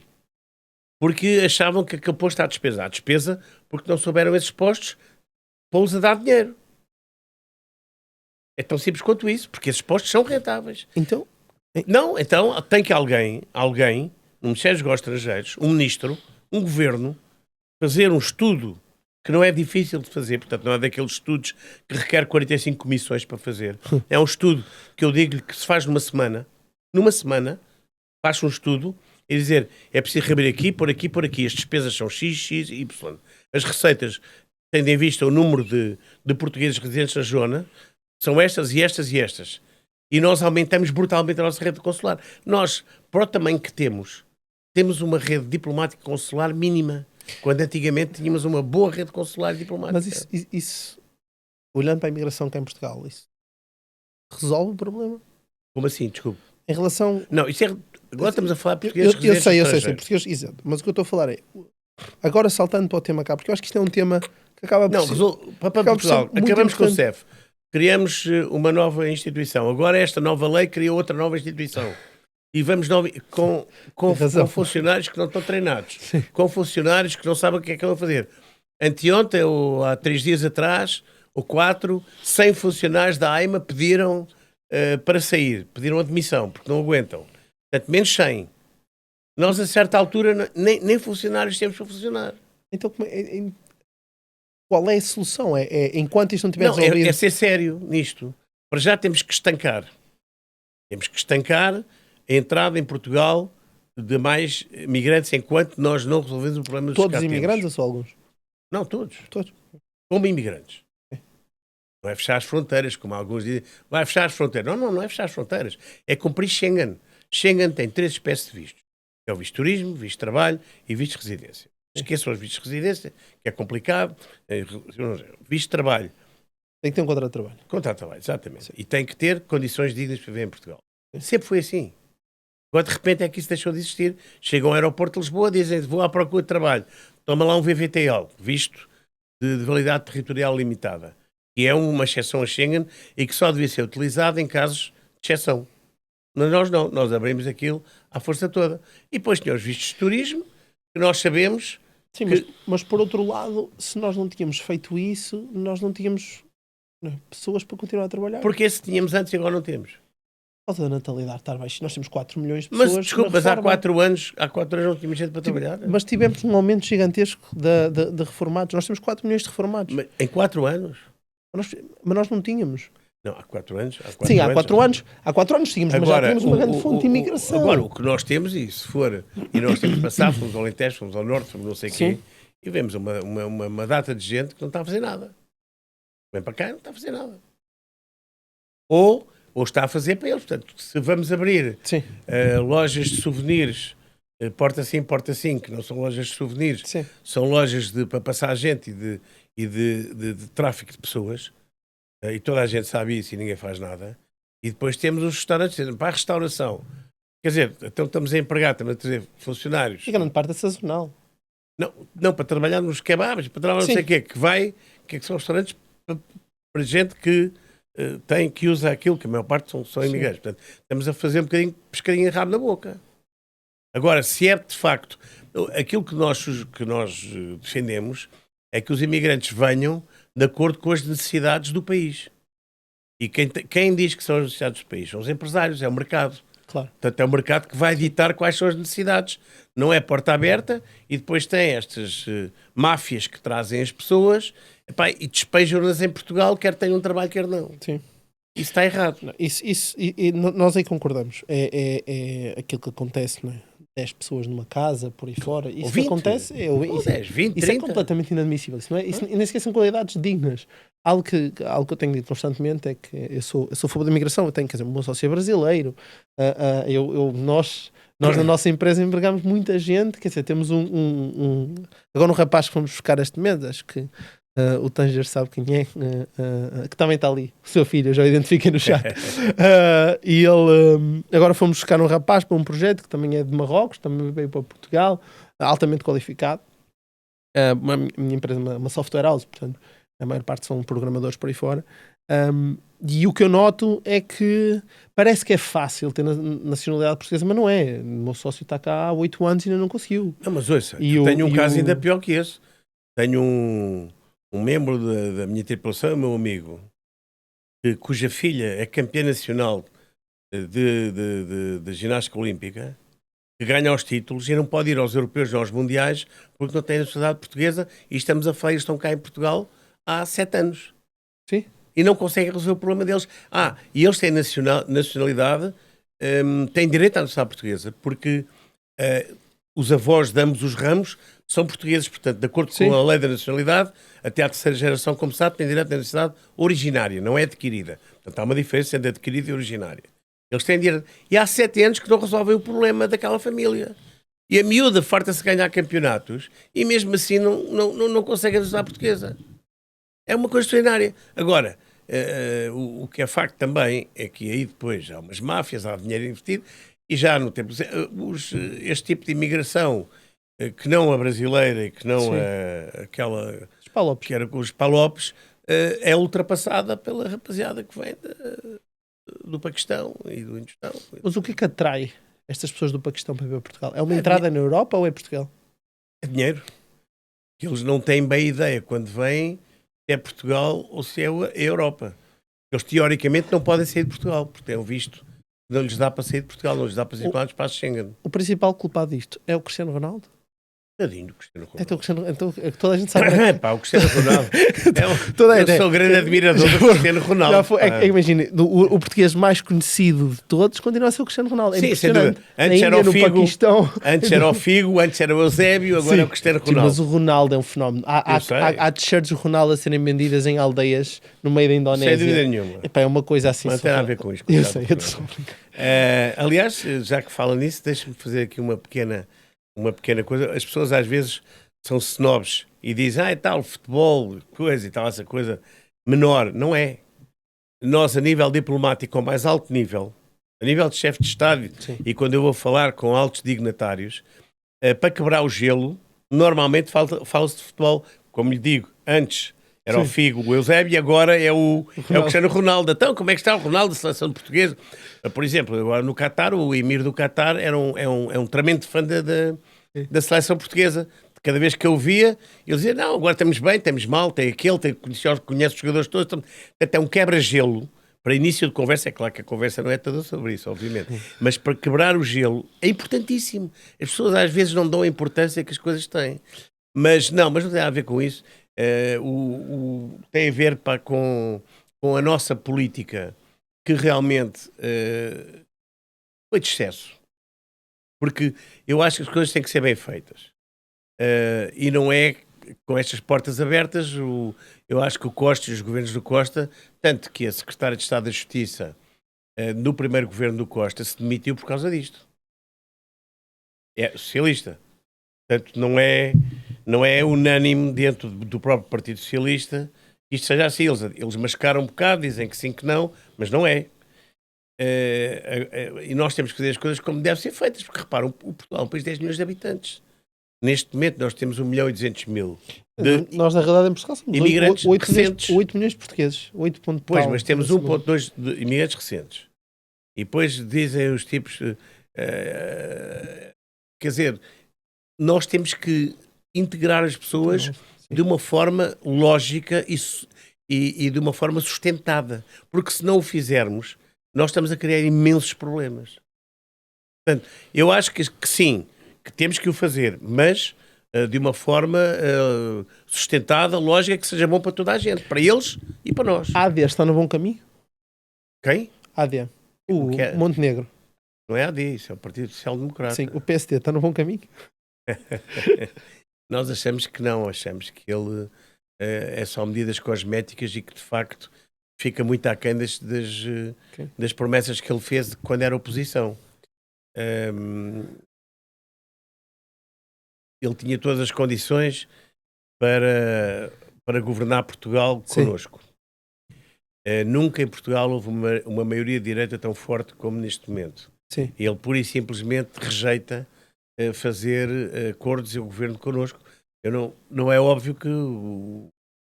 Porque achavam que aquele posto está à despesa. À despesa porque não souberam esses postos pô-los a dar dinheiro. É tão simples quanto isso, porque esses postos são rentáveis. Então Tem que alguém no Ministério dos Negócios Estrangeiros, um ministro, um governo, fazer um estudo que não é difícil de fazer, portanto não é daqueles estudos que requer 45 comissões para fazer. É um estudo que eu digo-lhe que se faz numa semana, faz um estudo e dizer, é preciso reabrir aqui, por aqui, as despesas são X, X e Y. As receitas, tendo em vista o número de portugueses residentes na zona, São estas e estas e estas. E nós aumentamos brutalmente a nossa rede consular. Nós, para o tamanho que temos uma rede diplomática consular mínima. Quando antigamente tínhamos uma boa rede consular e diplomática. Mas isso, olhando para a imigração cá em Portugal, isso resolve o problema? Como assim? Desculpe. Em relação... Não, isso é... Agora estamos a falar de portugueses Eu sei, estrangeiros. português, exato. Mas o que eu estou a falar é... Agora saltando para o tema cá, porque eu acho que isto é um tema que acaba por Não, para Portugal, muito acabamos com o importante. CEF. Criamos uma nova instituição. Agora esta nova lei cria outra nova instituição. E vamos com funcionários que não estão treinados. Sim. Com funcionários que não sabem o que é que vão fazer. Anteontem, ou há 3 dias atrás, ou 4, 100 funcionários da AIMA pediram para sair. Pediram admissão, porque não aguentam. Portanto, menos 100. Nós, a certa altura, nem funcionários temos para funcionar. Então, qual é a solução? Enquanto isto não tiver Não, resolvido... é ser sério nisto. Para já temos que estancar. Temos que estancar a entrada em Portugal de mais migrantes enquanto nós não resolvemos o problema dos Todos os imigrantes ou só alguns? Não, todos. Todos. Como imigrantes. Não é fechar as fronteiras, como alguns dizem. Vai fechar as fronteiras. Não é fechar as fronteiras. É cumprir Schengen. Schengen tem 3 espécies de vistos. É o visto de turismo, visto de trabalho e visto de residência. Esqueçam os vistos de residência, que é complicado. Visto de trabalho. Tem que ter um contrato de trabalho. Contrato de trabalho, exatamente. Sim. E tem que ter condições dignas para viver em Portugal. Sempre foi assim. Agora, de repente, é que isso deixou de existir. Chegam ao aeroporto de Lisboa, dizem, vou à procura de trabalho. Toma lá um VVTL, visto de validade territorial limitada. E é uma exceção a Schengen e que só devia ser utilizado em casos de exceção. Mas nós não. Nós abrimos aquilo à força toda. E depois tinha os vistos de turismo, que nós sabemos... Sim, que... mas por outro lado, se nós não tínhamos feito isso, nós não tínhamos pessoas para continuar a trabalhar. Porque esse tínhamos antes e agora não temos. Por causa da natalidade estar baixo. Nós temos 4 milhões de pessoas. Mas desculpa, mas há 4 anos não tínhamos gente para trabalhar. Mas tivemos um aumento gigantesco de reformados. Nós temos 4 milhões de reformados. Mas em 4 anos? Mas nós não tínhamos. Não, há 4 anos. Sim, há 4 anos. Há 4 anos tínhamos, mas já tínhamos uma grande fonte de imigração. Agora, o que nós temos, e se for, e nós temos passado, fomos ao Alentejo, fomos ao Norte, fomos não sei o quê, e vemos uma data de gente que não está a fazer nada. Vem para cá e não está a fazer nada. Ou está a fazer para eles. Portanto, se vamos abrir lojas de souvenirs, porta sim, que não são lojas de souvenirs, são lojas para passar gente e de tráfico de pessoas, e toda a gente sabe isso e ninguém faz nada. E depois temos os restaurantes, para a restauração. Quer dizer, então estamos a empregar, estamos a trazer funcionários. E grande parte é sazonal. Não, para trabalhar nos kebabs, para trabalhar não sei o quê, que são restaurantes para gente que que usa aquilo, que a maior parte são imigrantes. Portanto, estamos a fazer um bocadinho de pescadinha rabo na boca. Agora, se é de facto aquilo que nós defendemos é que os imigrantes venham de acordo com as necessidades do país. E quem diz que são as necessidades do país? São os empresários, é o mercado. Claro. Portanto, é o mercado que vai ditar quais são as necessidades. Não é porta aberta e depois tem estas máfias que trazem as pessoas e despejam-nas em Portugal, quer tenham um trabalho, quer não. Sim. Isso está errado. Não, nós aí concordamos. É aquilo que acontece, não é? 10 pessoas numa casa, por aí fora. Isso 20, acontece. 10, 20, isso 30. é completamente inadmissível. Isso não é, isso, nem sequer são qualidades dignas. Algo que eu tenho dito constantemente é que eu sou a favor da imigração. Eu tenho, quer dizer, um bom sócio brasileiro. Nós na nossa empresa empregamos muita gente. Quer dizer, temos agora um rapaz que fomos buscar este mês, acho que o Tanger sabe quem é, que também está ali, o seu filho, eu já o identifiquei no chat. E ele, agora fomos buscar um rapaz para um projeto que também é de Marrocos, também veio para Portugal, altamente qualificado. A minha empresa é uma software house, portanto, a maior parte são programadores por aí fora. E o que eu noto é que parece que é fácil ter nacionalidade portuguesa, mas não é. O meu sócio está cá há 8 anos e ainda não conseguiu. Não, mas ouça, tenho um caso ainda pior que esse. Tenho um membro da minha tripulação, meu amigo, cuja filha é campeã nacional de ginástica olímpica, que ganha os títulos e não pode ir aos europeus ou aos mundiais porque não tem nacionalidade portuguesa e estamos a falar, eles estão cá em Portugal há 7 anos. Sim. E não conseguem resolver o problema deles. E eles têm nacionalidade, têm direito à nacionalidade portuguesa, porque os avós de ambos os ramos são portugueses, portanto, de acordo com a lei da nacionalidade, até à terceira geração, como sabe, tem direito à nacionalidade originária, não é adquirida. Portanto, há uma diferença entre adquirida e originária. Eles têm direito. E há 7 anos que não resolvem o problema daquela família. E a miúda farta-se ganhar campeonatos e mesmo assim não consegue usar a portuguesa. É uma coisa extraordinária. Agora, o que é facto também é que aí depois há umas máfias, há dinheiro investido e já no tempo... este tipo de imigração que não a brasileira e que não aquela que era com os palopes é ultrapassada pela rapaziada que vem do Paquistão e do Hindustão. Mas o que é que atrai estas pessoas do Paquistão para vir a Portugal? É uma entrada na Europa ou é Portugal? É dinheiro. Eles não têm bem ideia quando vêm se é Portugal ou se é a Europa. Eles teoricamente não podem sair de Portugal, porque têm visto que não lhes dá para sair de Portugal, não lhes dá para sair para o espaço Schengen. O principal culpado disto é o Cristiano Ronaldo? Tadinho do Cristiano Ronaldo. Então toda a gente sabe. Pá, o Cristiano Ronaldo. Eu sou grande admirador do Cristiano Ronaldo. Imagina, o português mais conhecido de todos continua a ser o Cristiano Ronaldo. Sim, sem dúvida. Antes era o Figo, antes era o Figo, antes era o Eusébio, agora é o Cristiano Ronaldo. Mas o Ronaldo é um fenómeno. Há t-shirts do Ronaldo a serem vendidas em aldeias no meio da Indonésia. Sem dúvida nenhuma. Epá, é uma coisa assim. Não tem nada a ver com isto. Eu sei, eu estou aliás, já que fala nisso, deixa-me fazer aqui uma pequena coisa. As pessoas às vezes são snobs e dizem, tal, futebol, coisa e tal, essa coisa menor. Não é. Nós, a nível diplomático, ao mais alto nível, a nível de chefe de Estado, e quando eu vou falar com altos dignatários, para quebrar o gelo, normalmente fala-se de futebol, como lhe digo, antes era o Figo, o Eusébio, e agora é o Cristiano Ronaldo. Então, como é que está o Ronaldo da seleção portuguesa? Por exemplo, agora no Qatar, o Emir do Qatar é um tremendo fã da seleção portuguesa. Cada vez que eu via, ele dizia, não, agora estamos bem, estamos mal, tem aquele, conhece os jogadores todos. Até um quebra-gelo, para início de conversa, é claro que a conversa não é toda sobre isso, obviamente, mas para quebrar o gelo é importantíssimo. As pessoas às vezes não dão a importância que as coisas têm. Mas não tem a ver com isso. Tem a ver com a nossa política, que realmente foi de excesso. Porque eu acho que as coisas têm que ser bem feitas. E não é com estas portas abertas. Eu acho que o Costa e os governos do Costa, tanto que a Secretária de Estado da Justiça, no primeiro governo do Costa, se demitiu por causa disto. É socialista. Portanto, não é unânime dentro do próprio Partido Socialista que isto seja assim. Eles mascaram um bocado, dizem que sim, que não, mas não é. E nós temos que fazer as coisas como devem ser feitas, porque reparam, o Portugal é um país de 10 milhões de habitantes. Neste momento nós temos 1.200.000 nós na realidade em Portugal somos imigrantes recentes. 8 milhões de portugues. 8 ponto pois, mas temos 1.2 de imigrantes recentes. E depois dizem os tipos... quer dizer, nós temos que integrar as pessoas de uma forma lógica e de uma forma sustentada. Porque se não o fizermos, nós estamos a criar imensos problemas. Portanto, eu acho que sim, que temos que o fazer, mas de uma forma sustentada, lógica, que seja bom para toda a gente, para eles e para nós. A AD está no bom caminho? Quem? A AD. O Montenegro. Não é a AD, isso é o Partido Social Democrata. Sim, o PSD está no bom caminho? Nós achamos que não, achamos que ele é só medidas cosméticas e que de facto fica muito aquém das promessas que ele fez quando era oposição. Ele tinha todas as condições para governar Portugal connosco. Nunca em Portugal houve uma maioria de direita tão forte como neste momento. Sim. Ele pura e simplesmente rejeita fazer acordos e o governo connosco. Não é óbvio que o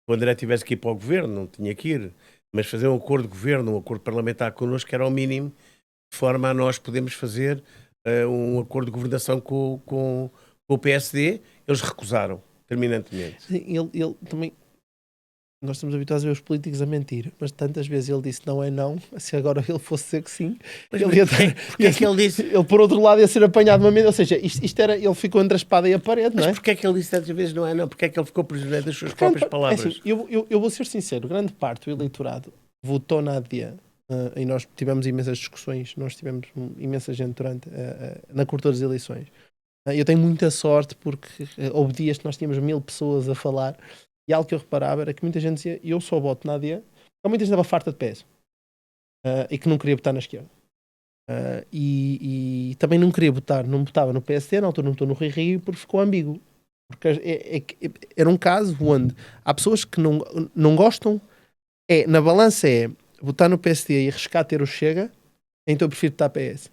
André tivesse que ir para o governo, não tinha que ir, mas fazer um acordo de governo, um acordo parlamentar connosco era o mínimo, de forma a nós podermos fazer um acordo de governação com o PSD. Eles recusaram terminantemente. Sim, ele também... Nós estamos habituados a ver os políticos a mentir, mas tantas vezes ele disse não é não, se agora ele fosse dizer que sim, mas ele porque é que ele disse? Ele por outro lado ia ser apanhado uma mentira, ou seja, isto era, ele ficou entre a espada e a parede, não é? Mas porquê é que ele disse tantas vezes não é não? Porquê é que ele ficou prisioneiro das suas próprias palavras? Assim, eu vou ser sincero, grande parte do eleitorado votou na AD, e nós tivemos imensas discussões, nós tivemos imensa gente durante na cobertura das eleições. Eu tenho muita sorte porque houve dias que nós tínhamos 1000 pessoas a falar e algo que eu reparava era que muita gente dizia eu só voto na AD, porque muita gente estava farta de PS e que não queria votar na esquerda. E também não queria votar, não votava no PSD, na altura não estou no Rio porque ficou ambíguo. Porque era um caso onde há pessoas que não gostam, na balança votar no PSD e arriscar ter o Chega, então eu prefiro votar PS.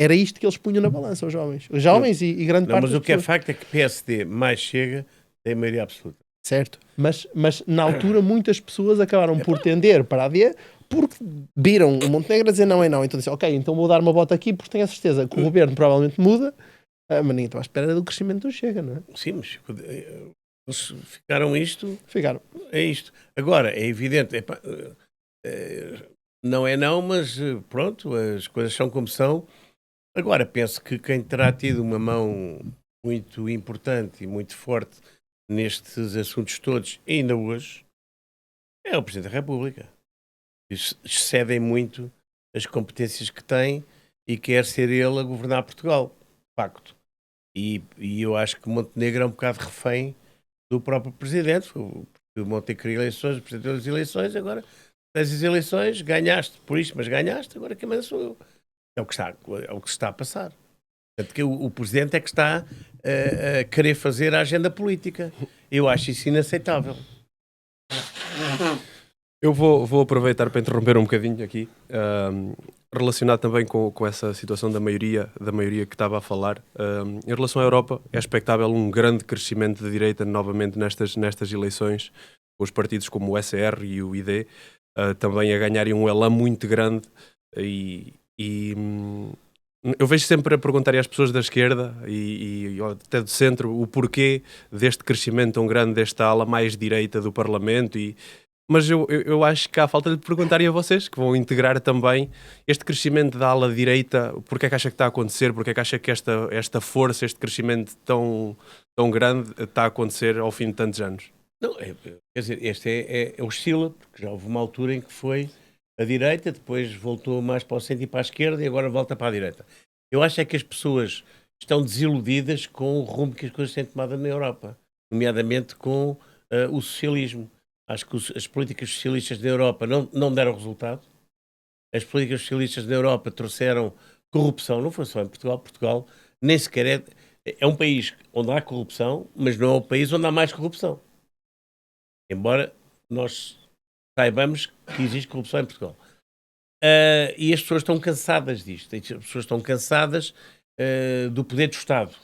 Era isto que eles punham na balança, os jovens. Os jovens e grande parte Mas das o que é pessoas. facto é que PSD mais Chega tem a maioria absoluta. Certo. Mas na altura muitas pessoas acabaram por tender para a AD porque viram o Montenegro a dizer não é não. Então disseram, ok, então vou dar uma volta aqui porque tenho a certeza que o governo provavelmente muda, mas ninguém estava à espera do crescimento do Chega, não é? Sim, mas eles ficaram isto. Ficaram. É isto. Agora, é evidente, não é não, mas pronto, as coisas são como são. Agora, penso que quem terá tido uma mão muito importante e muito forte nestes assuntos todos, ainda hoje, é o Presidente da República. Excedem muito as competências que tem e quer ser ele a governar Portugal, de facto. E eu acho que Montenegro é um bocado refém do próprio Presidente. O Montenegro queria eleições, o Presidente das eleições, agora tens as eleições, ganhaste por isto, mas ganhaste, agora quem manda sou eu. É o que se está a passar. Portanto, que o Presidente é que está a querer fazer a agenda política. Eu acho isso inaceitável. Eu vou aproveitar para interromper um bocadinho aqui, relacionado também com essa situação da maioria que estava a falar. Em relação à Europa, é expectável um grande crescimento da direita novamente nestas eleições, com os partidos como o SR e o ID também a ganharem um elan muito grande e eu vejo sempre a perguntar às pessoas da esquerda e até do centro o porquê deste crescimento tão grande desta ala mais direita do Parlamento mas eu acho que há falta de perguntarem a vocês, que vão integrar também este crescimento da ala direita, porque é que acha que está a acontecer, porque é que acha que esta força, este crescimento tão grande está a acontecer ao fim de tantos anos? Não, quer dizer, este oscila, porque já houve uma altura em que foi a direita, depois voltou mais para o centro e para a esquerda e agora volta para a direita. Eu acho é que as pessoas estão desiludidas com o rumo que as coisas têm tomado na Europa, nomeadamente com o socialismo. Acho que as políticas socialistas da Europa não deram resultado. As políticas socialistas da Europa trouxeram corrupção, não foi só em Portugal. Portugal nem sequer é um país onde há corrupção, mas não é o país onde há mais corrupção. Embora nós saibamos que existe corrupção em Portugal. E as pessoas estão cansadas disto. As pessoas estão cansadas do poder do Estado.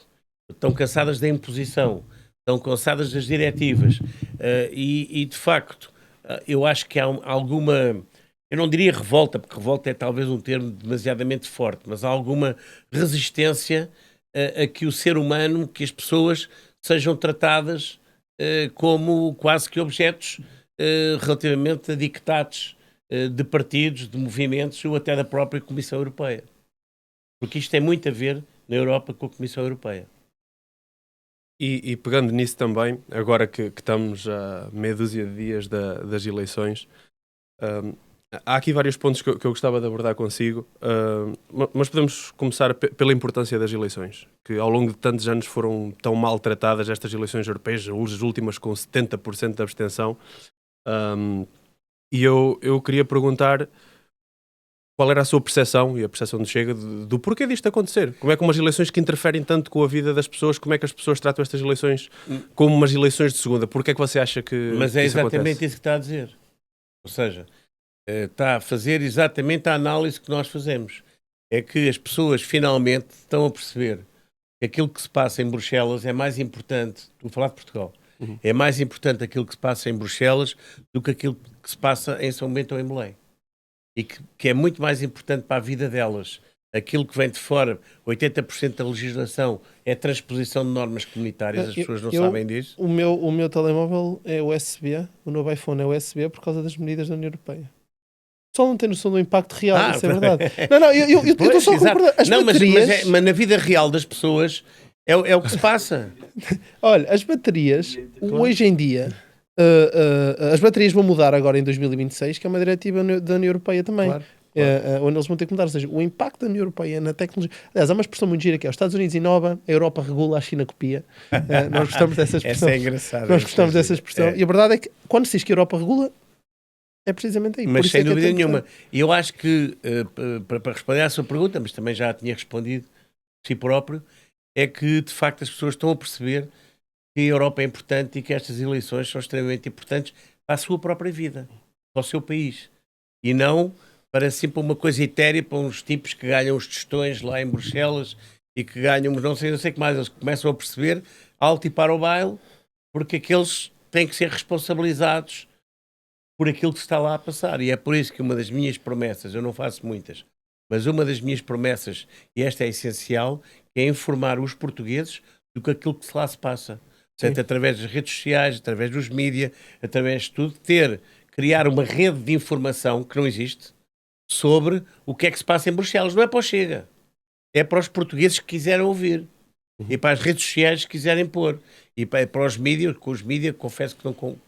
Estão cansadas da imposição. Estão cansadas das diretivas. E de facto, eu acho que há alguma... Eu não diria revolta, porque revolta é talvez um termo demasiadamente forte, mas há alguma resistência a que o ser humano, que as pessoas sejam tratadas como quase que objetos relativamente a dictados de partidos, de movimentos ou até da própria Comissão Europeia. Porque isto tem muito a ver na Europa com a Comissão Europeia. E pegando nisso também, agora que estamos a meia dúzia de dias das eleições, há aqui vários pontos que eu gostava de abordar consigo, mas podemos começar pela importância das eleições, que ao longo de tantos anos foram tão maltratadas estas eleições europeias, as últimas com 70% de abstenção. E eu queria perguntar qual era a sua percepção e a percepção de Chega do porquê disto acontecer. Como é que umas eleições que interferem tanto com a vida das pessoas, como é que as pessoas tratam estas eleições como umas eleições de segunda? Porquê é que você acha que Mas é isso exatamente acontece? isso que está a dizer. Ou seja, está a fazer exatamente a análise que nós fazemos. É que as pessoas finalmente estão a perceber que aquilo que se passa em Bruxelas é mais importante, estou a falar de Portugal, é mais importante aquilo que se passa em Bruxelas do que aquilo que se passa em São Bento ou em Belém. E que é muito mais importante para a vida delas. Aquilo que vem de fora, 80% da legislação é transposição de normas comunitárias, as pessoas não sabem disso. O meu telemóvel é USB, o novo iPhone é USB por causa das medidas da União Europeia. Só não tem noção do impacto real, isso é verdade. Não, eu estou só a concordar. As baterias... mas na vida real das pessoas é o que se passa. Olha, as baterias, hoje em dia, as baterias vão mudar agora em 2026, que é uma diretiva da União Europeia também. Claro. onde eles vão ter que mudar. Ou seja, o impacto da União Europeia na tecnologia. Aliás, há uma expressão muito gira que é: os Estados Unidos inova, a Europa regula, a China copia. Nós gostamos dessa expressão. Essa é engraçada. Nós gostamos dessa expressão. É. E a verdade é que quando se diz que a Europa regula, é precisamente aí. Por Mas isso sem é que é dúvida tão nenhuma. importante. E eu acho que, para responder à sua pergunta, mas também já a tinha respondido por si próprio, é que de facto as pessoas estão a perceber que a Europa é importante e que estas eleições são extremamente importantes para a sua própria vida, para o seu país. E não para sempre uma coisa etérea para uns tipos que ganham os tostões lá em Bruxelas e que ganham não sei o que mais. Eles começam a perceber alto e para o baile, porque aqueles têm que ser responsabilizados por aquilo que se está lá a passar. E é por isso que uma das minhas promessas, eu não faço muitas, mas uma das minhas promessas, e esta é essencial, é informar os portugueses do que aquilo que lá se passa. Portanto, através das redes sociais, através dos mídias, através de tudo, criar uma rede de informação que não existe sobre o que é que se passa em Bruxelas. Não é para o Chega. É para os portugueses que quiserem ouvir. E para as redes sociais que quiserem pôr. E para os mídias, com os mídias, confesso que não conto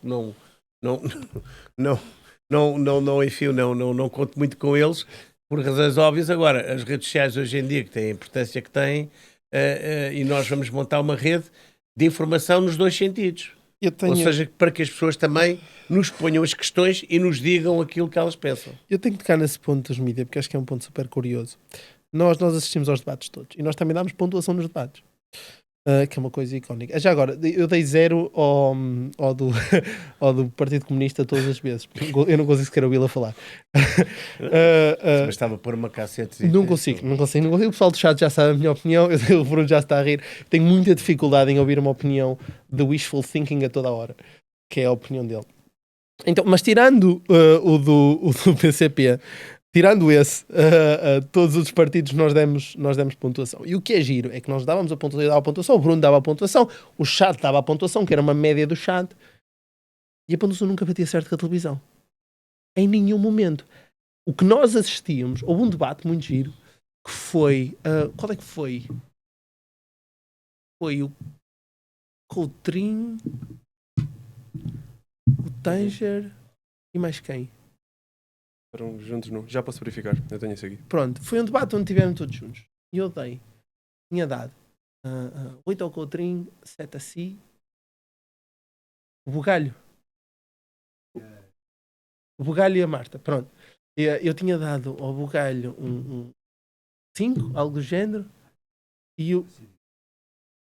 muito com eles, por razões óbvias. Agora, as redes sociais hoje em dia, que têm a importância que têm, e nós vamos montar uma rede de informação nos dois sentidos. Ou seja, para que as pessoas também nos ponham as questões e nos digam aquilo que elas pensam. Eu tenho que tocar nesse ponto dos mídias, porque acho que é um ponto super curioso. Nós assistimos aos debates todos e nós também damos pontuação nos debates. Que é uma coisa icónica. Já agora, eu dei 0 ao do Partido Comunista todas as vezes. Eu não consigo sequer ouvi-la falar. Mas estava a pôr uma cassete. Não consigo. O pessoal do chat já sabe a minha opinião. O Bruno já está a rir. Tenho muita dificuldade em ouvir uma opinião de wishful thinking a toda a hora, que é a opinião dele. Então, mas tirando o do PCP, tirando esse, todos os partidos nós demos pontuação. E o que é giro é que nós dávamos a pontuação, eu dava a pontuação, o Bruno dava a pontuação, o chat dava a pontuação, que era uma média do chat, e a pontuação nunca batia certo com a televisão. Em nenhum momento. O que nós assistíamos, houve um debate muito giro, que foi... qual é que foi? Foi o Coutrinho, o Tanger e mais quem? Eram juntos, não. Já posso verificar, eu tenho isso aqui. Pronto, foi um debate onde estiveram todos juntos. E eu tinha dado 8 ao Coutrinho, 7 a si, o Bugalho e a Marta. Pronto. Eu tinha dado ao Bugalho um 5, algo do género, e o.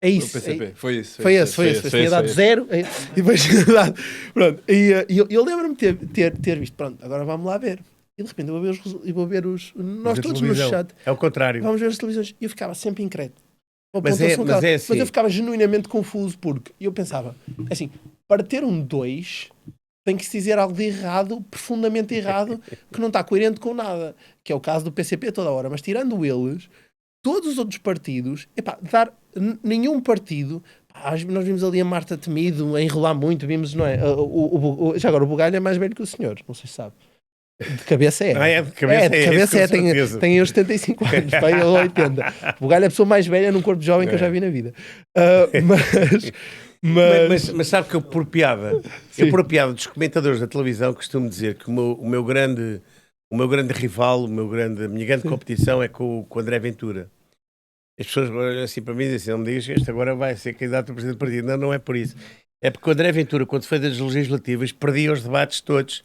É isso. O PCP, foi isso. Foi esse. Tinha dado 0 e depois tinha dado. Pronto. E eu lembro-me de ter visto. Pronto, agora vamos lá ver. E de repente eu vou ver nós todos no chat. É o contrário. Vamos ver as televisões. E eu ficava sempre incrédulo. Mas é assim. Mas eu ficava genuinamente confuso porque eu pensava, assim, para ter um 2 tem que se dizer algo de errado, profundamente errado, que não está coerente com nada. Que é o caso do PCP toda hora. Mas tirando eles, todos os outros partidos, nenhum partido... Nós vimos ali a Marta Temido a enrolar muito, vimos, não é? Já agora, o Bugalho é mais velho que o senhor, não sei se sabe. De cabeça é. De cabeça é. Tem uns 75 anos, pai, ou 80. O Bugalho é a pessoa mais velha num corpo jovem que eu já vi na vida. Mas sabe que eu, por piada dos comentadores da televisão, costumo dizer que o meu grande rival, a minha grande competição é com o André Ventura. As pessoas olham assim para mim e dizem assim, não me digas que este agora vai ser candidato a presidente do partido. Não é por isso. É porque o André Ventura, quando foi das legislativas, perdia os debates todos,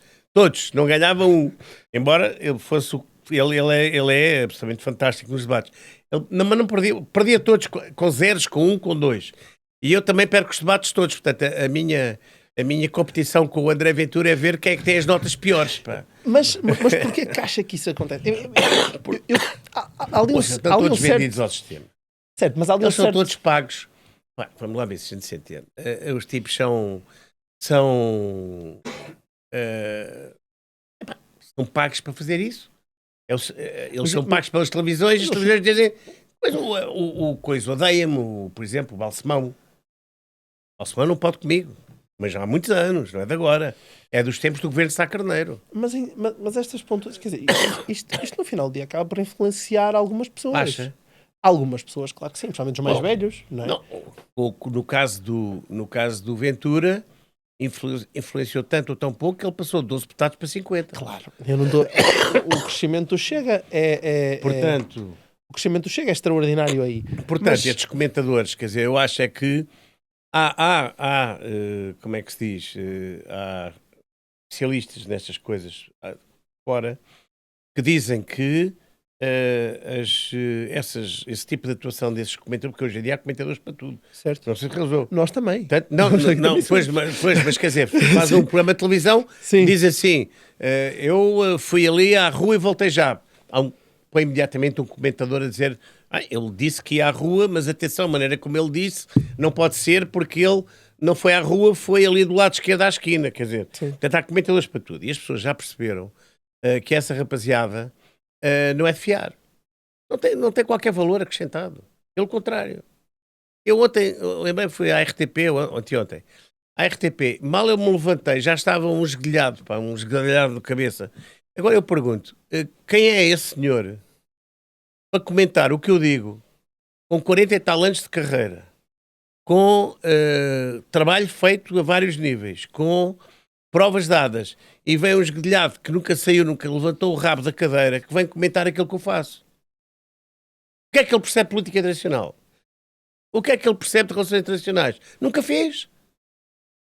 não ganhava um. Embora ele fosse ele é absolutamente fantástico nos debates. Mas não perdia todos com 0, com 1, com 2. E eu também perco os debates todos. Portanto, a minha competição com o André Ventura é ver quem é que tem as notas piores. Pá. Mas porquê que acha que isso acontece? Estão todos vendidos ao sistema. Certo, mas eles são todos pagos. Vamos lá ver se a gente se entende. Os tipos são pagos para fazer isso. Eles são pagos pelas televisões e as televisões dizem mas o coisa odeia-me, por exemplo, o Balsemão. O Balsemão não pode comigo. Mas já há muitos anos, não é de agora. É dos tempos do governo de Sá Carneiro. Mas estas pontuações, quer dizer, isto no final do dia acaba por influenciar algumas pessoas. Acha? Algumas pessoas, claro que sim, principalmente os mais velhos. Não é? No caso do Ventura, influenciou tanto ou tão pouco que ele passou de 12 deputados para 50. Claro, eu não dou. O crescimento do Chega Portanto, o crescimento do Chega é extraordinário aí. Portanto, estes comentadores, quer dizer, eu acho é que como é que se diz? Há especialistas nestas coisas fora que dizem que esse tipo de atuação desses comentadores, porque hoje em dia há comentadores para tudo. Certo. Não sei se resolveu. Nós também. Portanto, não, mas quer dizer, faz um programa de televisão, Sim. diz assim, eu fui ali à rua e voltei já. Põe imediatamente um comentador a dizer, ele disse que ia à rua, mas atenção, a maneira como ele disse não pode ser porque ele não foi à rua, foi ali do lado esquerdo à esquina, quer dizer, portanto há comentadores para tudo. E as pessoas já perceberam que essa rapaziada não é de fiar. Não tem qualquer valor acrescentado. Pelo contrário. Eu lembrei, fui à RTP, anteontem. À RTP, mal eu me levantei, já estava um esguelhado de cabeça. Agora eu pergunto, quem é esse senhor para comentar o que eu digo com 40 e tal anos de carreira, com trabalho feito a vários níveis, com provas dadas, e vem um esguelhado que nunca saiu, nunca levantou o rabo da cadeira, que vem comentar aquilo que eu faço? O que é que ele percebe de política internacional? O que é que ele percebe de relações internacionais? Nunca fez.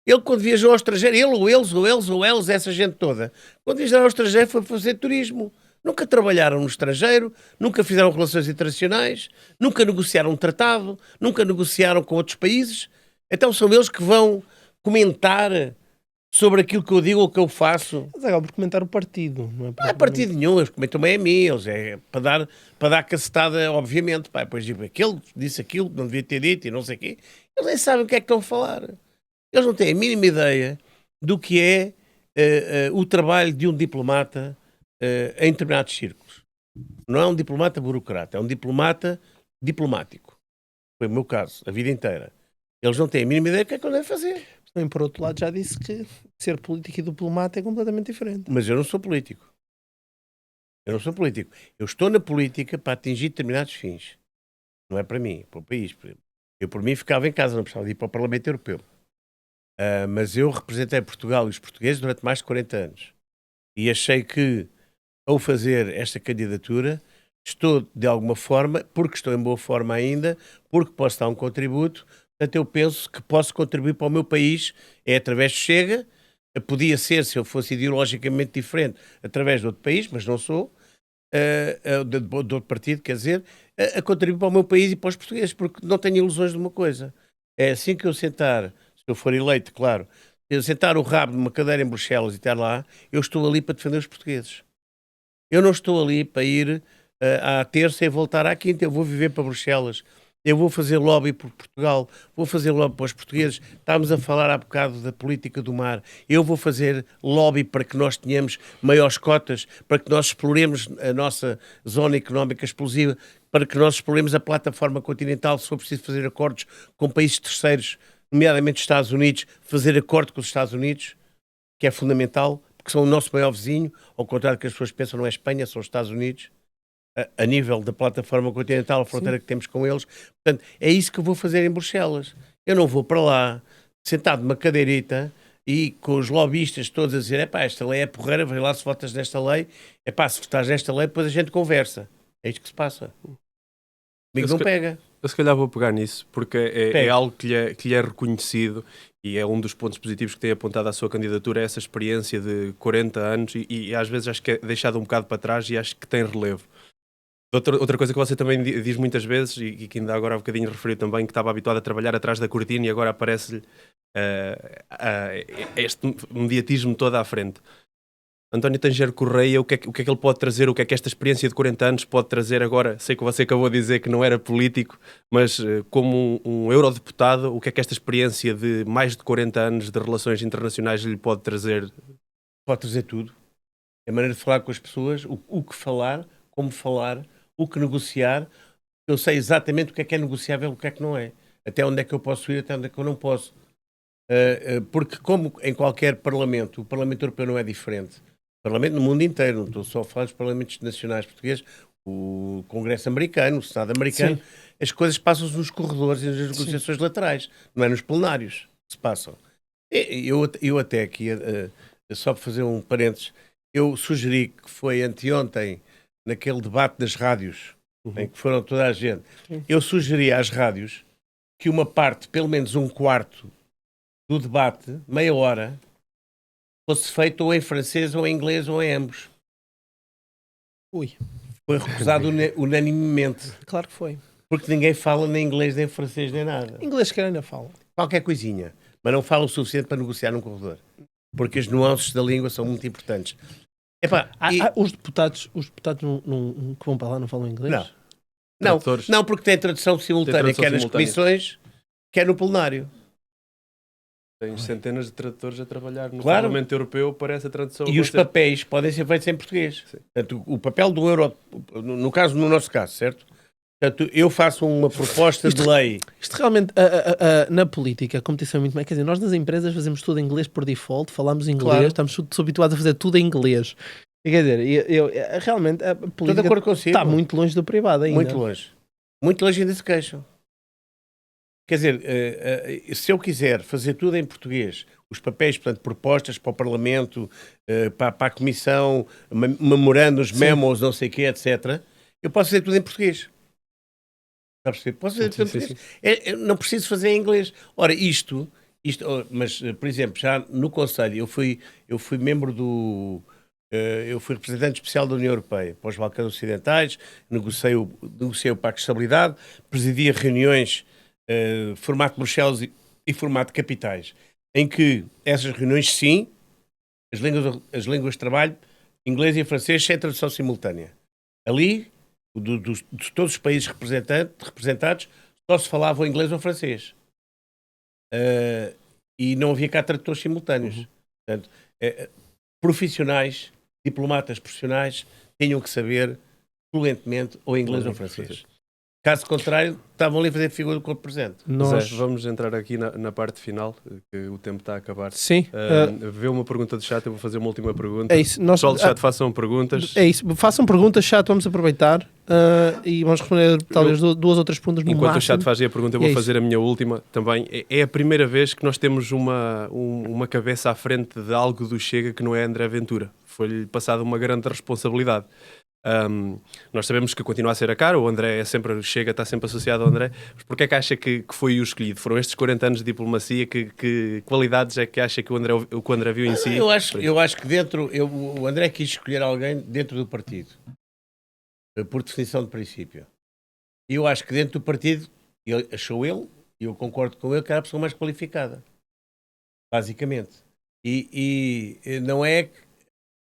Ele, quando viajou ao estrangeiro, eles, essa gente toda, quando viajaram ao estrangeiro foi fazer turismo. Nunca trabalharam no estrangeiro, nunca fizeram relações internacionais, nunca negociaram um tratado, nunca negociaram com outros países. Então são eles que vão comentar sobre aquilo que eu digo ou que eu faço. Mas acaba por comentar o partido, não é? Não é partido nenhum, eles comentam bem a mim, eles é para dar cacetada, obviamente. Pá, depois digo, aquele disse aquilo que não devia ter dito e não sei o quê. Eles nem sabem o que é que estão a falar. Eles não têm a mínima ideia do que é o trabalho de um diplomata em determinados círculos. Não é um diplomata burocrata, é um diplomata diplomático. Foi o meu caso, a vida inteira. Eles não têm a mínima ideia do que é que eu devo fazer. Também, por outro lado, já disse que ser político e diplomata é completamente diferente. Mas eu não sou político. Eu não sou político. Eu estou na política para atingir determinados fins. Não é para mim, é para o país. Eu, por mim, ficava em casa, não precisava de ir para o Parlamento Europeu. Mas eu representei Portugal e os portugueses durante mais de 40 anos. E achei que, ao fazer esta candidatura, estou, de alguma forma, porque estou em boa forma ainda, porque posso dar um contributo. Portanto, eu penso que posso contribuir para o meu país, através do Chega. Podia ser, se eu fosse ideologicamente diferente, através de outro país, mas não sou, de outro partido, quer dizer, a contribuir para o meu país e para os portugueses, porque não tenho ilusões de uma coisa. É assim que eu sentar, se eu for eleito, claro, se eu sentar o rabo numa cadeira em Bruxelas e estar lá, eu estou ali para defender os portugueses. Eu não estou ali para ir à terça e voltar à quinta, eu vou viver para Bruxelas. Eu vou fazer lobby por Portugal, vou fazer lobby para os portugueses. Estávamos a falar há bocado da política do mar. Eu vou fazer lobby para que nós tenhamos maiores cotas, para que nós exploremos a nossa zona económica exclusiva, para que nós exploremos a plataforma continental, se for preciso fazer acordos com países terceiros, nomeadamente os Estados Unidos, fazer acordo com os Estados Unidos, que é fundamental, porque são o nosso maior vizinho, ao contrário do que as pessoas pensam, não é Espanha, são os Estados Unidos. A nível da plataforma continental, a fronteira que temos com eles. Portanto, é isso que eu vou fazer em Bruxelas. Eu não vou para lá, sentado numa cadeirita e com os lobistas todos a dizer, esta lei é porreira, vem lá se votas nesta lei, se votares nesta lei, depois a gente conversa. É isto que se passa. Comigo não pega. Eu se calhar vou pegar nisso, porque é algo que lhe é reconhecido e é um dos pontos positivos que tem apontado à sua candidatura, é essa experiência de 40 anos e às vezes acho que é deixado um bocado para trás e acho que tem relevo. Outra coisa que você também diz muitas vezes e que ainda agora há um bocadinho referiu também, que estava habituado a trabalhar atrás da cortina e agora aparece-lhe este mediatismo todo à frente. António Tangero Correia, o que é que ele pode trazer, o que é que esta experiência de 40 anos pode trazer agora? Sei que você acabou de dizer que não era político, mas como um eurodeputado, o que é que esta experiência de mais de 40 anos de relações internacionais lhe pode trazer? Pode trazer tudo. A maneira de falar com as pessoas, o que falar, como falar, o que negociar. Eu sei exatamente o que é negociável e o que é que não é. Até onde é que eu posso ir, até onde é que eu não posso. Porque como em qualquer parlamento, o Parlamento Europeu não é diferente. O Parlamento no mundo inteiro, não estou só a falar dos parlamentos nacionais portugueses, o Congresso americano, o Senado americano, sim, as coisas passam-se nos corredores e nas negociações, sim, laterais, não é nos plenários que se passam. Eu até aqui, só para fazer um parênteses, eu sugeri que foi anteontem, naquele debate das rádios, em que foram toda a gente, eu sugeri às rádios que uma parte, pelo menos um quarto do debate, meia hora, fosse feito ou em francês, ou em inglês, ou em ambos. Ui, Foi recusado unanimemente, claro que foi. porque ninguém fala nem inglês, nem francês, nem nada. Inglês que ainda fala. Qualquer coisinha, mas não fala o suficiente para negociar num corredor. Porque as nuances da língua são muito importantes. Epá, Os deputados que vão para lá não falam inglês? Tradutores. não, porque tem tradução simultânea, tradução quer nas simultânea. comissões, quer no plenário. Tens centenas de tradutores a trabalhar no Claro. Parlamento Europeu para essa tradução. E os acontecer. papéis podem ser feitos em português. Sim. Portanto, o papel do euro, no nosso caso, certo? Portanto, eu faço uma proposta de lei. Isto realmente, na política, a competição é muito mais. Quer dizer, nós nas empresas fazemos tudo em inglês por default, falamos inglês, Claro. estamos habituados a fazer tudo em inglês. E, quer dizer, realmente a Estou de política acordo consigo. está muito longe do privado ainda. Muito longe. Muito longe ainda se queixam. Quer dizer, se eu quiser fazer tudo em português, os papéis, portanto, propostas para o Parlamento, para a Comissão, memorandos, memos, não sei o quê, etc., eu posso fazer tudo em português. Está a perceber? Posso fazer tudo em Sim, português. Eu não preciso fazer em inglês. Ora, mas, por exemplo, já no Conselho, eu fui membro do... eu fui representante especial da União Europeia para os Balcãs Ocidentais, negociei o Pacto de Estabilidade, presidia reuniões formato de Bruxelas e formato de capitais, em que essas reuniões, sim, as línguas de trabalho, inglês e francês, sem tradução simultânea. Ali, de todos os países representados, só se falava o inglês ou o francês. E não havia cá tradutores simultâneos. Portanto, profissionais, diplomatas profissionais, tinham que saber fluentemente ou inglês ou francês. Caso contrário, estavam ali a fazer figura do corpo presente. Nós... Zé, vamos entrar aqui na parte final, que o tempo está a acabar. Sim. Vê uma pergunta do chat, eu vou fazer uma última pergunta. É isso. Nós, Pessoal do chat, façam perguntas. é isso. Façam perguntas, chat, vamos aproveitar e vamos responder talvez duas ou três perguntas no Enquanto o máximo. chat faz aí a pergunta, eu E é vou isso. fazer a minha última também. É a primeira vez que nós temos uma cabeça à frente de algo do Chega que não é André Ventura. Foi-lhe passada uma grande responsabilidade. Nós sabemos que continua a ser a cara, o André Chega, está sempre associado ao André, mas porquê é que acha que foi o escolhido? Foram estes 40 anos de diplomacia, que qualidades é que acha que o André viu em si? Eu acho que o André quis escolher alguém dentro do partido, por definição de princípio. E eu acho que dentro do partido, e eu concordo com ele, que era a pessoa mais qualificada, basicamente. E não é que,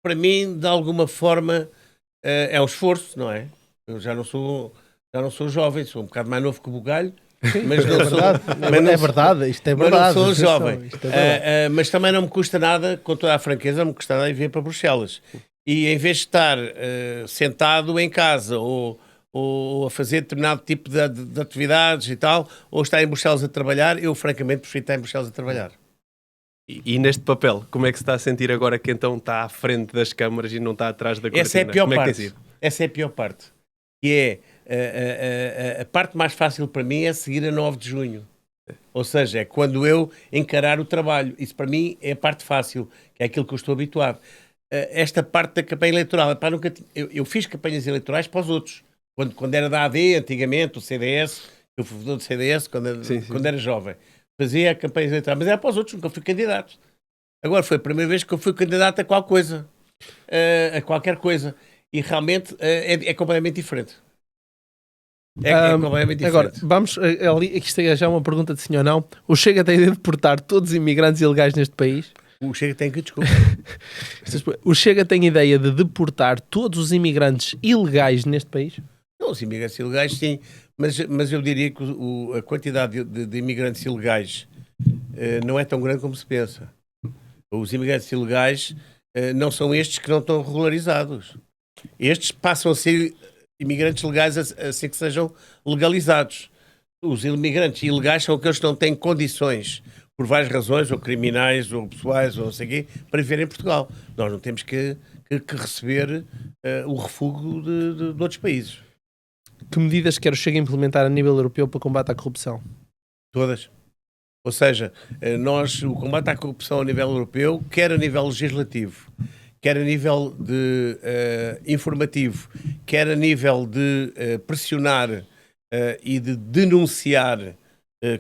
para mim, de alguma forma, é um esforço, não é? Eu já não sou jovem, sou um bocado mais novo que o Bugalho, mas não sou... É verdade, isto é Mas verdade. não sou jovem. Isto é verdade. Mas também não me custa nada, com toda a franqueza, não me custa nada ir vir para Bruxelas. E em vez de estar sentado em casa ou a fazer determinado tipo de atividades e tal, ou estar em Bruxelas a trabalhar, eu francamente prefiro estar em Bruxelas a trabalhar. E neste papel, como é que se está a sentir agora que então está à frente das câmaras e não está atrás da cortina? Essa é a pior Como é que tem parte. sido? Essa é a pior parte. Que é a parte mais fácil para mim é seguir a 9 de junho. Ou seja, é quando eu encarar o trabalho. Isso para mim é a parte fácil, que é aquilo que eu estou habituado. Esta parte da campanha eleitoral, eu fiz campanhas eleitorais para os outros. Quando era da AD, antigamente, o CDS, eu fui fundador do CDS, quando era jovem. Fazia campanhas eleitorais, mas era para os outros, nunca fui candidato. Agora foi a primeira vez que eu fui candidato a qualquer coisa. A qualquer coisa. E realmente é completamente diferente. É completamente diferente. Agora, vamos ali, que isto é já uma pergunta de sim ou não. O Chega tem de deportar todos os imigrantes ilegais neste país? O Chega tem que, desculpa. O Chega tem ideia de deportar todos os imigrantes ilegais neste país? Não, os imigrantes ilegais, sim. Mas eu diria que a quantidade de imigrantes ilegais não é tão grande como se pensa. Os imigrantes ilegais não são estes que não estão regularizados. Estes passam a ser imigrantes legais assim que sejam legalizados. Os imigrantes ilegais são aqueles que não têm condições, por várias razões, ou criminais, ou pessoais, ou não sei o quê, para viver em Portugal. Nós não temos que receber o refúgio de outros países. Que medidas quer o Chega implementar a nível europeu para combate à corrupção? Todas. Ou seja, o combate à corrupção a nível europeu, quer a nível legislativo, quer a nível de informativo, quer a nível de pressionar e de denunciar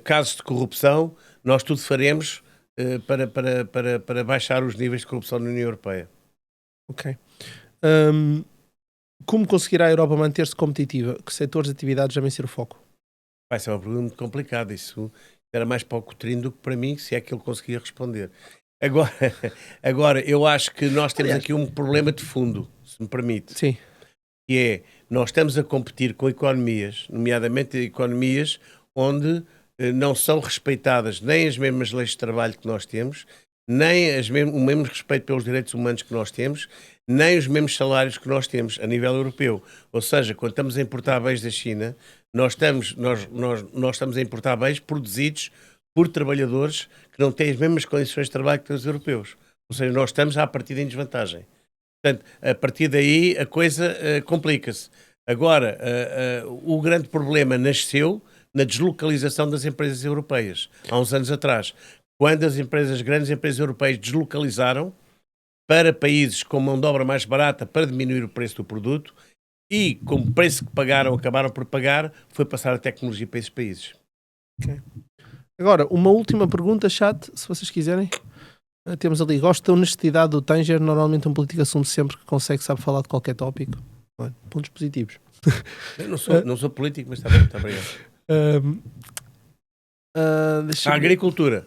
casos de corrupção, nós tudo faremos para baixar os níveis de corrupção na União Europeia. Ok. Como conseguirá a Europa manter-se competitiva? Que setores de atividades devem ser o foco? Vai ser uma pergunta muito complicada. Isso era mais para o Coutinho do que para mim, se é que ele conseguia responder. Agora eu acho que nós temos aqui um problema de fundo, se me permite. Sim. Que é, nós estamos a competir com economias, nomeadamente economias onde não são respeitadas nem as mesmas leis de trabalho que nós temos, nem o mesmo respeito pelos direitos humanos que nós temos, nem os mesmos salários que nós temos a nível europeu. Ou seja, quando estamos a importar bens da China, nós estamos a importar bens produzidos por trabalhadores que não têm as mesmas condições de trabalho que os europeus. Ou seja, nós estamos à partida em desvantagem. Portanto, a partir daí a coisa complica-se. Agora, o grande problema nasceu na deslocalização das empresas europeias, há uns anos atrás, quando as grandes empresas europeias deslocalizaram para países com mão de obra mais barata para diminuir o preço do produto e, como preço que acabaram por pagar, foi passar a tecnologia para esses países. Okay. Agora, uma última pergunta, chat, se vocês quiserem. Temos ali, gosto da honestidade do Tanger, normalmente um político assume sempre que consegue, sabe falar de qualquer tópico. Olha, pontos positivos. Eu não sou político, mas está bem, está obrigado. A agricultura.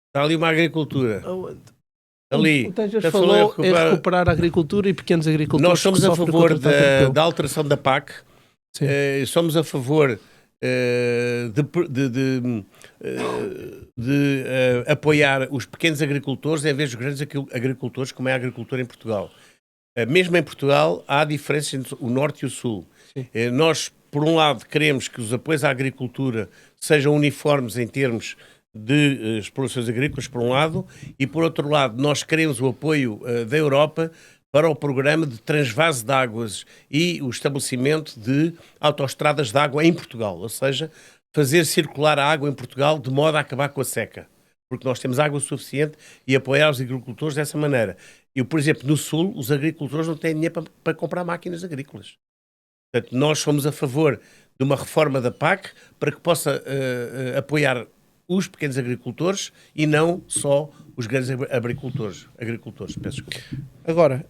Está ali uma agricultura. Ali. O Tanger falou em recuperar a agricultura e pequenos agricultores. Nós somos a favor da alteração da PAC. Somos a favor de apoiar os pequenos agricultores em vez dos grandes agricultores, como é a agricultura em Portugal. Mesmo em Portugal há diferenças entre o norte e o sul. Nós, por um lado, queremos que os apoios à agricultura sejam uniformes em termos de explorações agrícolas, por um lado, e por outro lado, nós queremos o apoio da Europa para o programa de transvase de águas e o estabelecimento de autoestradas de água em Portugal, ou seja, fazer circular a água em Portugal de modo a acabar com a seca, porque nós temos água suficiente e apoiar os agricultores dessa maneira. Eu, por exemplo, no Sul, os agricultores não têm dinheiro para comprar máquinas agrícolas. Portanto, nós somos a favor de uma reforma da PAC para que possa apoiar os pequenos agricultores e não só os grandes agricultores. Peço desculpa. Agora,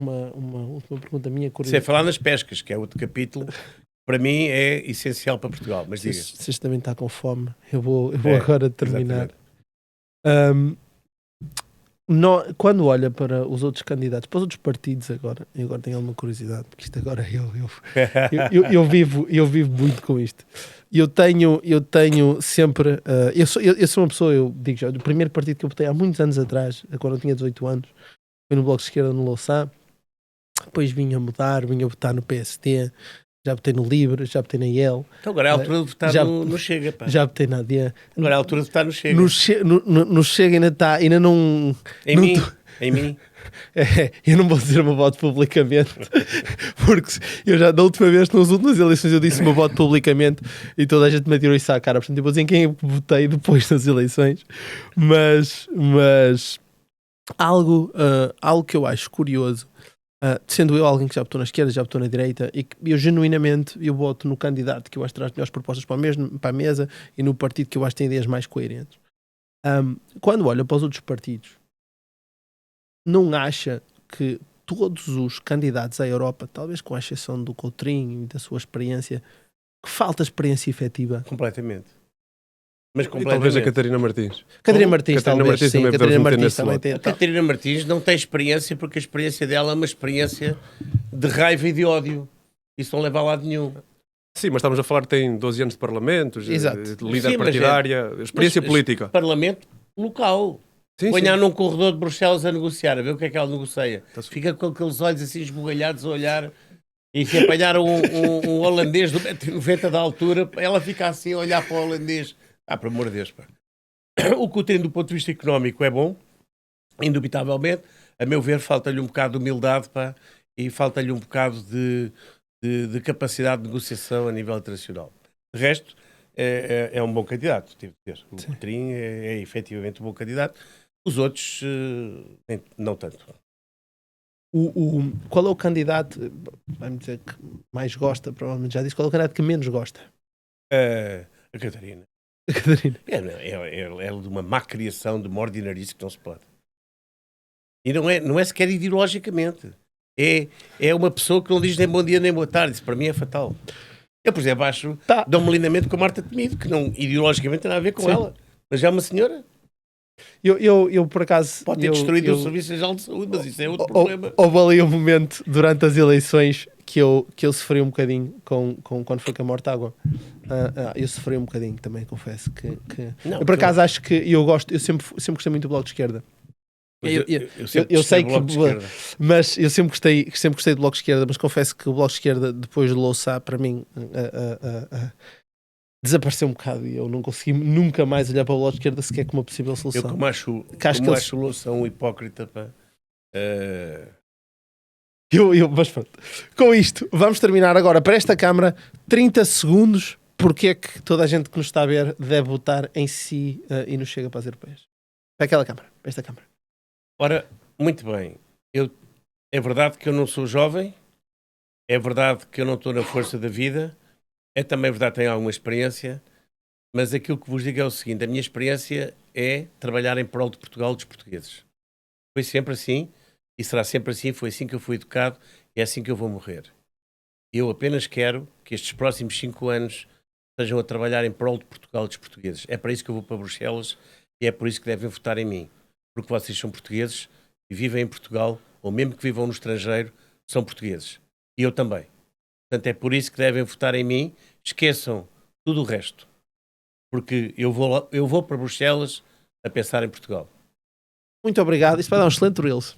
uma última pergunta minha. Sem falar nas pescas, que é outro capítulo, para mim é essencial para Portugal. Mas diga. Vocês também está com fome. Eu vou agora terminar. Quando olha para os outros candidatos, para os outros partidos agora tenho alguma curiosidade, porque isto agora eu vivo muito com isto. Eu tenho sempre, eu sou uma pessoa, eu digo já, do primeiro partido que eu votei há muitos anos atrás, quando eu tinha 18 anos, foi no Bloco de Esquerda no Louçã, depois vinha votar no PST, já votei no Livre, já votei na IEL. Então agora é a altura de votar no Chega, pá. Já votei na AD. Agora é a altura de votar no Chega. No Chega ainda não... Em mim. Eu não vou dizer o meu voto publicamente, porque eu já da última vez, nas últimas eleições, eu disse o meu voto publicamente e toda a gente me atirou isso à cara. Portanto, eu vou dizer em quem eu votei depois das eleições. Mas algo que eu acho curioso, sendo eu alguém que já votou na esquerda, já votou na direita, e que eu genuinamente voto no candidato que eu acho que traz melhores propostas para a mesa e no partido que eu acho que tem ideias mais coerentes. Quando olho para os outros partidos, não acha que todos os candidatos à Europa, talvez com a exceção do Coutinho e da sua experiência, que falta experiência efetiva? Completamente. Mas completamente. E talvez a Catarina Martins. Catarina Martins também tem. A Catarina Martins não tem experiência porque a experiência dela é uma experiência de raiva e de ódio. Isso não leva a lado nenhum. Sim, mas estamos a falar que tem 12 anos de parlamento, líder partidária, partidária, experiência política. Parlamento local. Ponha num corredor de Bruxelas a negociar, a ver o que é que ela negocia. Fica com aqueles olhos assim esbugalhados a olhar, e se apanhar um holandês de 1,90 de altura, ela fica assim a olhar para o holandês. Por amor de Deus, pá. O que tem do ponto de vista económico é bom, indubitavelmente. A meu ver, falta-lhe um bocado de humildade, pá, e falta-lhe um bocado de capacidade de negociação a nível internacional. De resto, é um bom candidato. Tive de ter. O Coutrinho é efetivamente um bom candidato. Os outros, não tanto. Qual é o candidato, vai-me dizer que mais gosta, provavelmente já disse, qual é o candidato que menos gosta? A Catarina. A Catarina. É de uma má criação, de uma ordinarice que não se pode. E não é sequer ideologicamente. É uma pessoa que não diz nem bom dia nem boa tarde. Isso para mim é fatal. Eu, por exemplo, acho dou-me lindamente com a Marta Temido, que não, ideologicamente tem nada a ver com ela. Mas é uma senhora. Eu por acaso... Pode ter destruído o Serviço Nacional de Saúde, mas isso é outro problema. Houve ali um momento durante as eleições que eu sofri um bocadinho quando foi com a Mortágua. Eu sofri um bocadinho também, confesso. Não, eu por acaso acho que eu sempre gostei muito do Bloco de Esquerda. Eu sei que, mas eu sempre gostei do Bloco de Esquerda, mas confesso que o Bloco de Esquerda, depois de Louçã, para mim, desapareceu um bocado e eu não consegui nunca mais olhar para o Bloco de Esquerda sequer como uma possível solução. Eu como acho o Louçã um hipócrita, pá. Mas pronto, com isto, vamos terminar agora para esta Câmara 30 segundos. Porque é que toda a gente que nos está a ver deve votar em si e nos chega para as europeias? Para aquela Câmara, para esta Câmara. Ora, muito bem. É verdade que eu não sou jovem, é verdade que eu não estou na força da vida, é também verdade que tenho alguma experiência, mas aquilo que vos digo é o seguinte: a minha experiência é trabalhar em prol de Portugal e dos portugueses. Foi sempre assim e será sempre assim, foi assim que eu fui educado e é assim que eu vou morrer. Eu apenas quero que estes próximos 5 anos estejam a trabalhar em prol de Portugal e dos portugueses. É para isso que eu vou para Bruxelas e é por isso que devem votar em mim. Porque vocês são portugueses e vivem em Portugal, ou mesmo que vivam no estrangeiro, são portugueses. E eu também. Portanto, é por isso que devem votar em mim. Esqueçam tudo o resto. Porque eu vou para Bruxelas a pensar em Portugal. Muito obrigado. Isto vai dar um excelente Reels.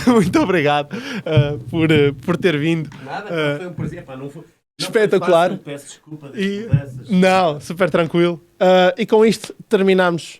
Muito obrigado por ter vindo. Nada, foi um prazer. Pá, não foi... Espetacular. Peço desculpa Não, super tranquilo. E com isto terminamos